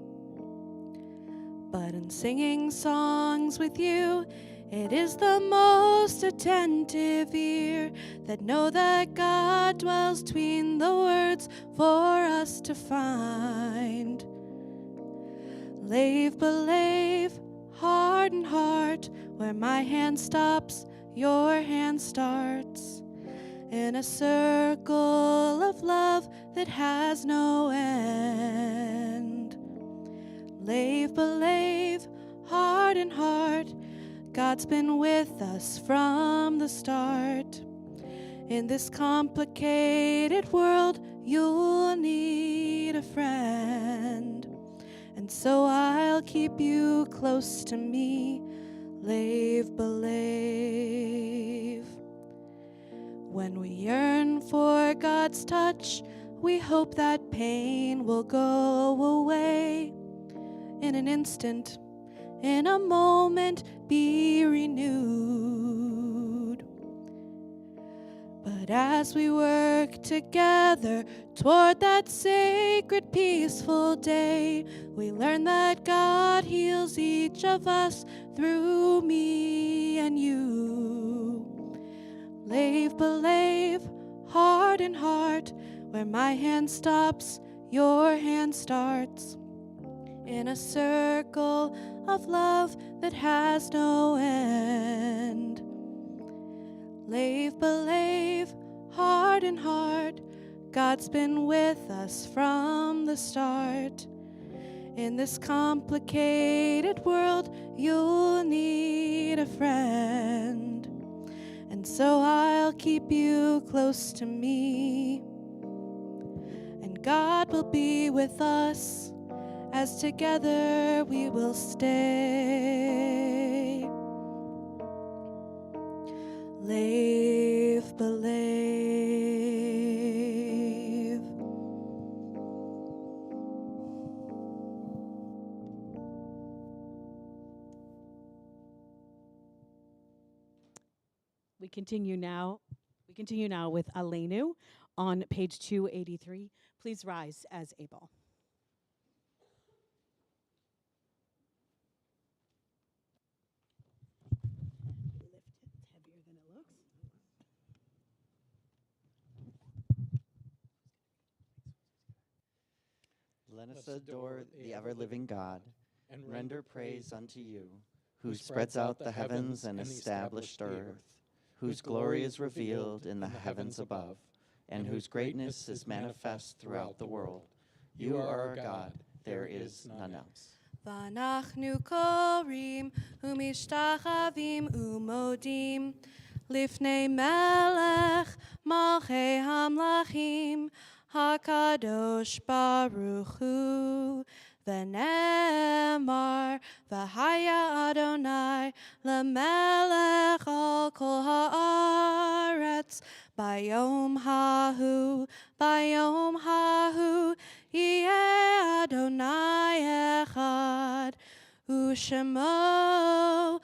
But in singing songs with you, it is the most attentive ear that know that God dwells between the words for us to find. Lave, belave, heart and heart, where my hand stops, your hand starts, in a circle of love that has no end. Lave, belave, heart and heart, God's been with us from the start. In this complicated world, you'll need a friend. And so I'll keep you close to me, lave, belave. When we yearn for God's touch, we hope that pain will go away. In an instant, in a moment, be renewed. But as we work together toward that sacred, peaceful day, we learn that God heals each of us through me and you. Lave, belave, heart and heart, where my hand stops, your hand starts, in a circle of love that has no end. Lave, belave, heart and heart, God's been with us from the start. In this complicated world, you'll need a friend. And so I'll keep you close to me. And God will be with us, as together we will stay. Lave, belave. continue now. We continue now with Aleinu on page 283. Please rise as able. Lift it. It's heavier than it looks. Let us adore the ever-living God, and render praise unto you, who spreads out the heavens and established earth, whose glory is revealed in the heavens above, and whose greatness is manifest throughout the world. You are our God, there is none else. V'anachnu korim umishtachavim umodim lifnei melech malchei hamlachim hakadosh baruch hu v'nemar v'haya Adonai lemelech al kol haaretz bayom hahu Yeh Adonai echad, Ushemo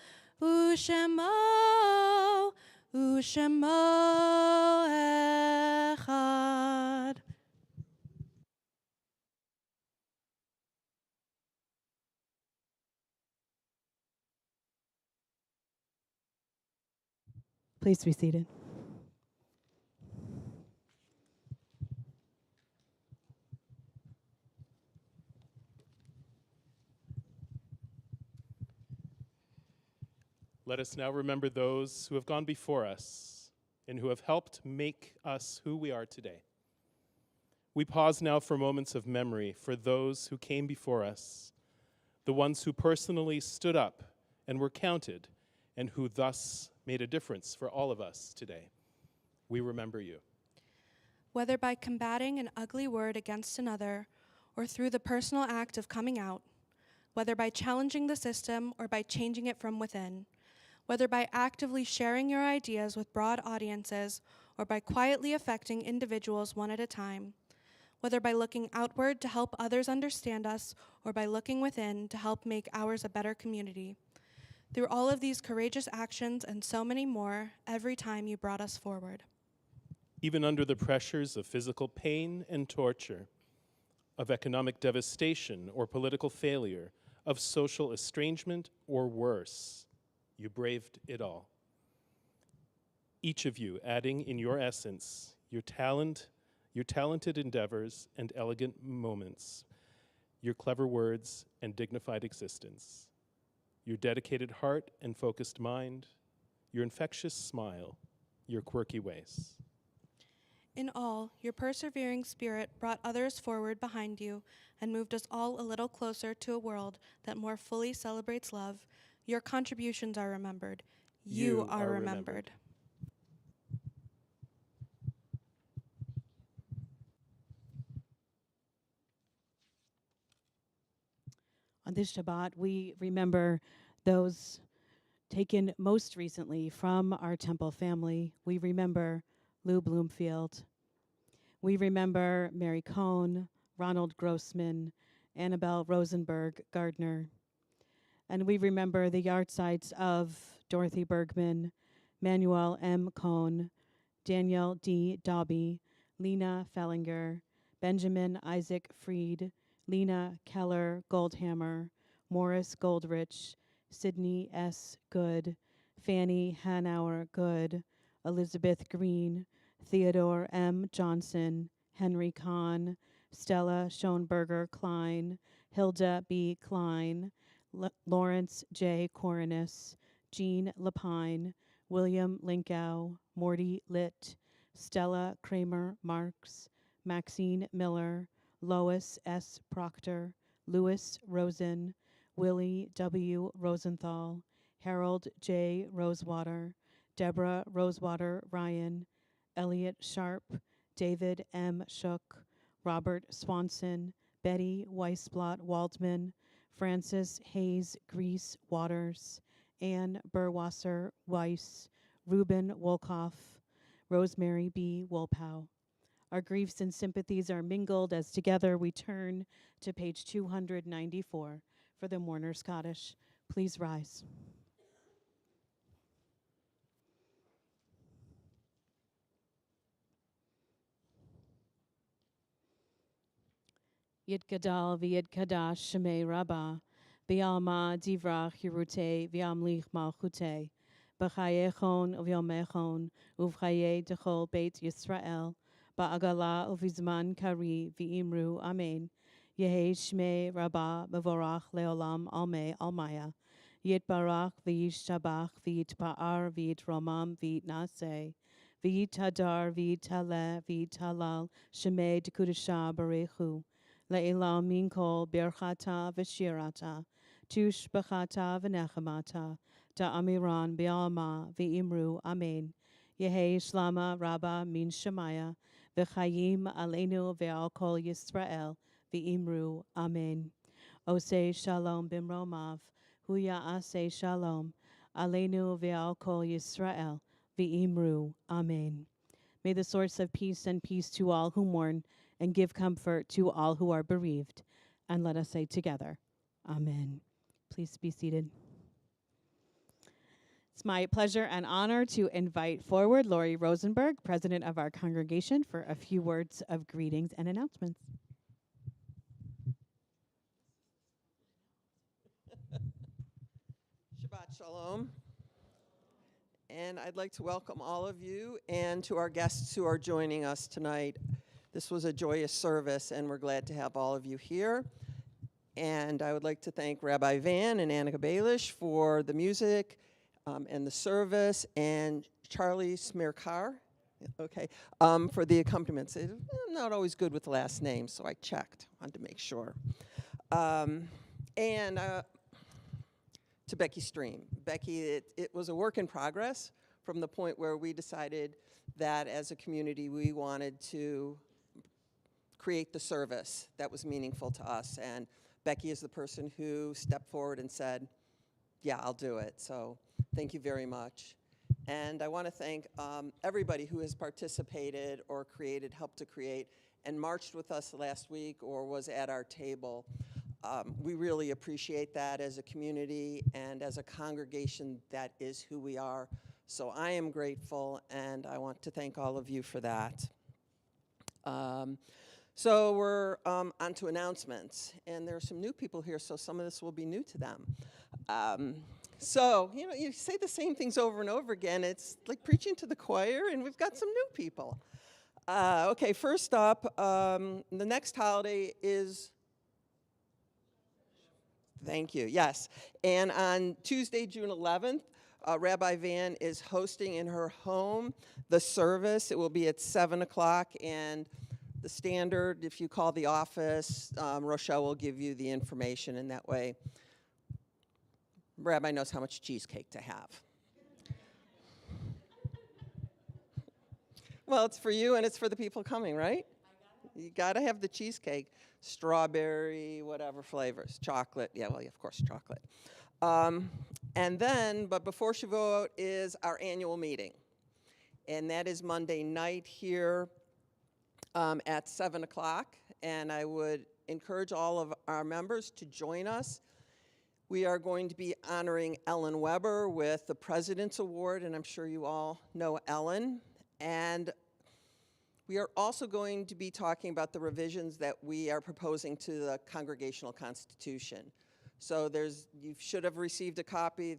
echad. Please be seated. Let us now remember those who have gone before us and who have helped make us who we are today. We pause now for moments of memory for those who came before us, the ones who personally stood up and were counted, and who thus made a difference for all of us today. We remember you. Whether by combating an ugly word against another, or through the personal act of coming out, whether by challenging the system or by changing it from within, whether by actively sharing your ideas with broad audiences or by quietly affecting individuals one at a time, whether by looking outward to help others understand us or by looking within to help make ours a better community. Through all of these courageous actions and so many more, every time you brought us forward. Even under the pressures of physical pain and torture, of economic devastation or political failure, of social estrangement or worse, you braved it all. Each of you adding in your essence, your talent, your talented endeavors and elegant moments, your clever words and dignified existence, your dedicated heart and focused mind, your infectious smile, your quirky ways. In all, your persevering spirit brought others forward behind you and moved us all a little closer to a world that more fully celebrates love. Your contributions are remembered. You are remembered. On this Shabbat, we remember those taken most recently from our temple family. We remember Lou Bloomfield. We remember Mary Cohn, Ronald Grossman, Annabelle Rosenberg Gardner. And we remember the yahrzeits of Dorothy Bergman, Manuel M. Cohn, Daniel D. Dobby, Lena Fellinger, Benjamin Isaac Fried, Lena Keller Goldhammer, Morris Goldrich, Sidney S. Good, Fanny Hanauer Good, Elizabeth Green, Theodore M. Johnson, Henry Kahn, Stella Schoenberger Klein, Hilda B. Klein, Lawrence J. Coronis, Jean Lapine, William Linkow, Morty Litt, Stella Kramer Marks, Maxine Miller, Lois S. Proctor, Louis Rosen, Willie W. Rosenthal, Harold J. Rosewater, Deborah Rosewater Ryan, Elliot Sharp, David M. Shook, Robert Swanson, Betty Weisblot Waldman, Francis Hayes Grease Waters, Anne Burwasser Weiss, Reuben Wolkoff, Rosemary B. Wolpow. Our griefs and sympathies are mingled as together we turn to page 294 for the Mourner's Kaddish. Please rise. Yitgadal v'yitgadash shemei Rabbah, B'alma divrach hirute v'amlich malchute, B'chayechon uv'yomechon, uv'chaye dechol beit Yisrael, Ba'agala uv'izman kari v'imru amen. Yehi shmei Rabbah mevorach leolam almei almaya, Yitbarach v'yishtabach v'yitpa'ar v'yitromam v'yitnaseh, v'yitadar v'yitaleh v'yitalal shemei dekudashah barechu, Le'ilam min kol birchata v'shirata, tush b'chata v'nechamata, da'amiran bi'alma v'imru amen. Yehi shlama rabba min shemaya, v'chayim aleinu ve'al kol Yisrael, v'imru amen. Oseh shalom bimromav, huya aseh shalom, aleinu ve'al kol Yisrael, v'imru amen. May the source of peace send peace to all who mourn and give comfort to all who are bereaved. And let us say together, Amen. Please be seated. It's my pleasure and honor to invite forward Lori Rosenberg, president of our congregation, for a few words of greetings and announcements. Shabbat Shalom. And I'd like to welcome all of you and to our guests who are joining us tonight. This was a joyous service, and we're glad to have all of you here. And I would like to thank Rabbi Van and Annika Baelish for the music and the service, and Charlie Smirkar, for the accompaniments. I'm not always good with last names, so I checked, wanted to make sure. To Becky Stream. Becky, it was a work in progress from the point where we decided that as a community we wanted to create the service that was meaningful to us. And Becky is the person who stepped forward and said, yeah, I'll do it. So thank you very much. And I want to thank everybody who has participated or created, helped to create, and marched with us last week or was at our table. We really appreciate that as a community and as a congregation. That is who we are. So I am grateful, and I want to thank all of you for that. So we're on to announcements, and there are some new people here, so some of this will be new to them. So, you say the same things over and over again. It's like preaching to the choir, and we've got some new people. Okay, first up, the next holiday is... Thank you, yes. And on Tuesday, June 11th, Rabbi Van is hosting in her home the service. It will be at 7 o'clock, and the standard, if you call the office, Rochelle will give you the information, and that way Rabbi knows how much cheesecake to have. Well, it's for you and it's for the people coming, right? You gotta have the cheesecake. Strawberry, whatever flavors, chocolate, yeah, well, of course, chocolate. And then, but before Shavuot is our annual meeting. And that is Monday night here at 7 o'clock. And I would encourage all of our members to join us. We are going to be honoring Ellen Weber with the President's Award, and I'm sure you all know Ellen. And we are also going to be talking about the revisions that we are proposing to the Congregational Constitution. So you should have received a copy,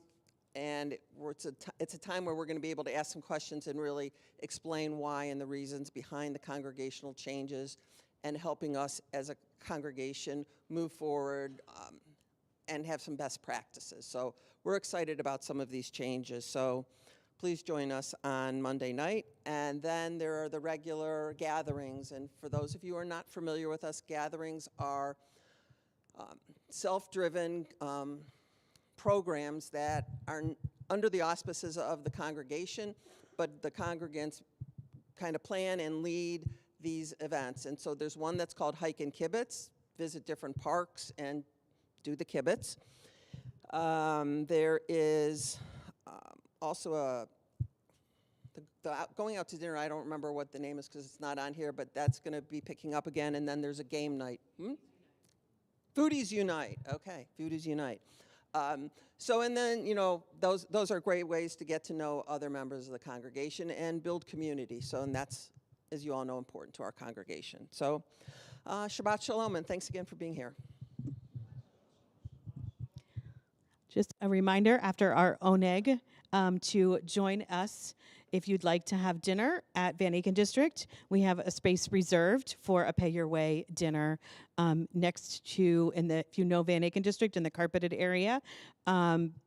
and it's a time where we're going to be able to ask some questions and really explain why and the reasons behind the congregational changes and helping us as a congregation move forward and have some best practices. So we're excited about some of these changes. So please join us on Monday night. And then there are the regular gatherings. And for those of you who are not familiar with us, gatherings are self-driven programs that are under the auspices of the congregation, but the congregants kind of plan and lead these events. And so there's one that's called Hike and Kibbutz, visit different parks and do the kibbutz. There is also going out to dinner. I don't remember what the name is because it's not on here, but that's going to be picking up again. And then there's a game night. Foodies Unite. Okay, Foodies Unite. So, and then, those are great ways to get to know other members of the congregation and build community. So, and that's as you all know, important to our congregation. So Shabbat Shalom, and thanks again for being here. Just a reminder after our oneg to join us if you'd like to have dinner at Van Aken District. We have a space reserved for a pay-your-way dinner next to, if you know Van Aken District, in the carpeted area,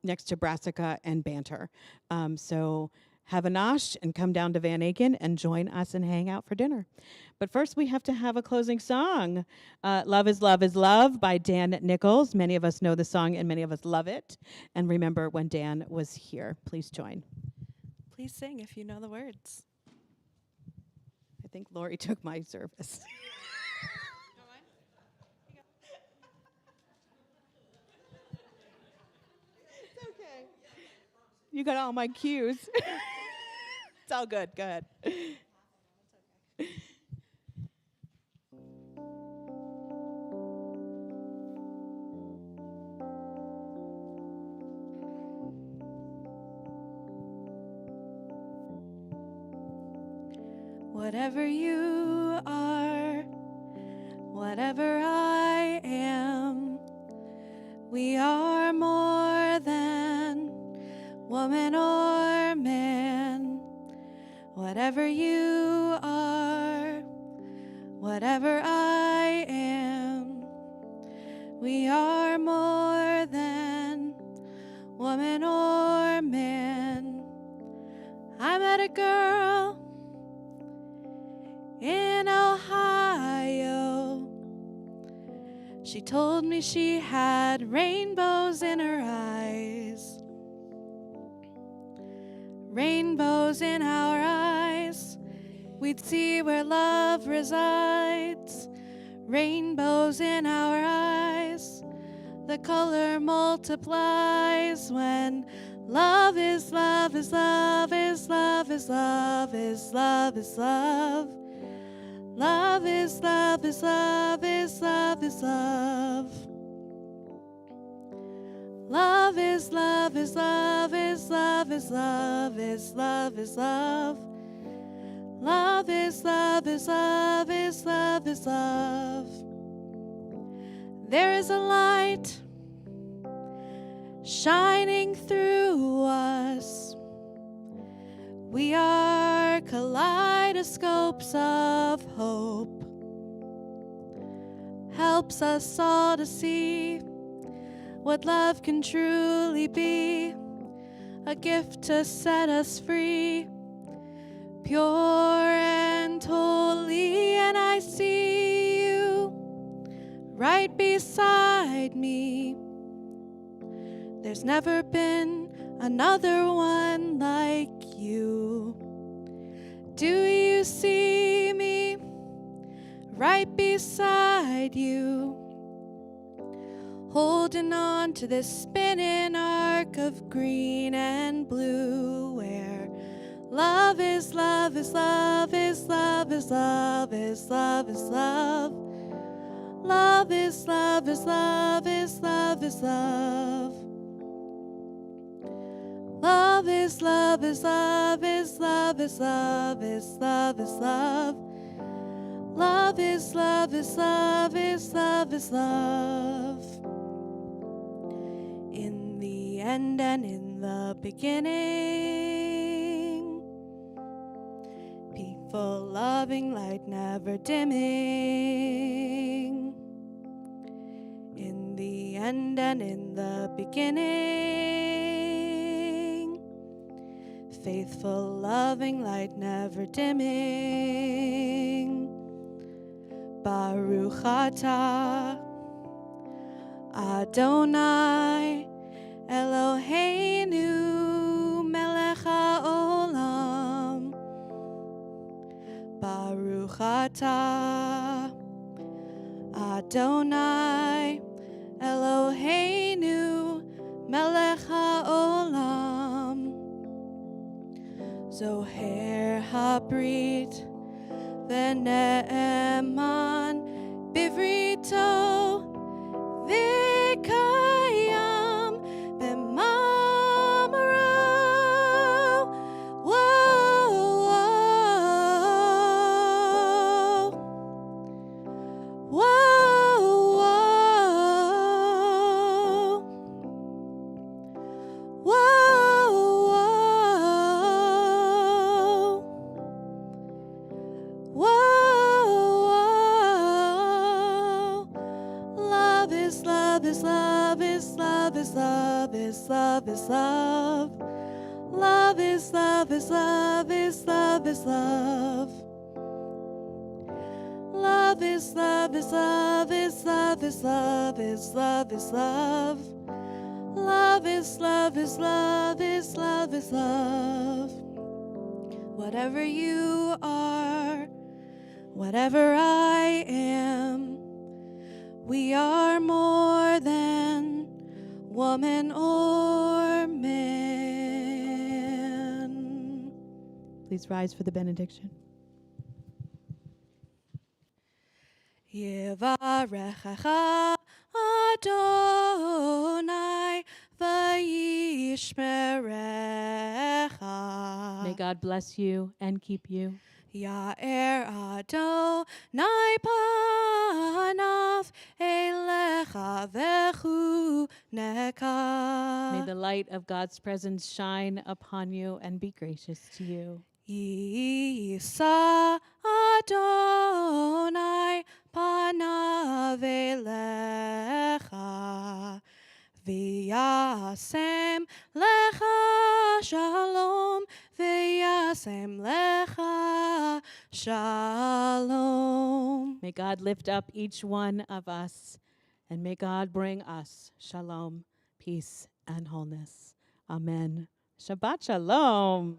next to Brassica and Banter. So have a nosh and come down to Van Aken and join us and hang out for dinner. But first, we have to have a closing song. Love is Love is Love by Dan Nichols. Many of us know the song and many of us love it. And remember when Dan was here. Please join. Please sing if you know the words. I think Lori took my service. It's okay. You got all my cues. It's all good. Go ahead. Whatever you are, whatever I am, we are more than woman or man. Whatever you are, whatever I am, we are more than woman or man. I met a girl in Ohio. She told me she had rainbows in her eyes. Rainbows in our eyes, we'd see where love resides. Rainbows in our eyes, the color multiplies when love is love is love is love is love is love is love. Love is love is love is love is love. Love is love is love is love is love is love is love. Love is love is love is love is love. There is a light shining through us. We are kaleidoscopes of hope. Helps us all to see what love can truly be, a gift to set us free, pure and holy. And I see you right beside me. There's never been another one like you. Do you see me right beside you? Holding on to this spinning arc of green and blue, where love is love is love is love is love is love is love. Love is love is love is love is love. Love is love is love is love is love is love is love. Love is love is love is love is love. In the end and in the beginning, peaceful, loving light never dimming. In the end and in the beginning, faithful, loving light never dimming. Baruch atah Adonai Eloheinu melech haolam. Baruch atah Adonai Eloheinu melech haolam. Zoher habrit v'ne'eman bivrito v'kayam b'mamaro. Whoa, whoa. love is love is love is love is love is love. Love is love is love is love is love. Love is love is love is love is love is love is love. Love is love is love is love is love. Whatever you are, whatever I am, we are more than woman or man. Please rise for the benediction. Yevarechecha Adonai v'yishmerecha. May God bless you and keep you. Ya'er Adonai panav elecha v'chuneka. May the light of God's presence shine upon you and be gracious to you. Yisa Adonai panav elecha v'yasem lecha shalom v'yasem lecha shalom. May God lift up each one of us, and may God bring us shalom, peace, and wholeness. Amen. Shabbat shalom.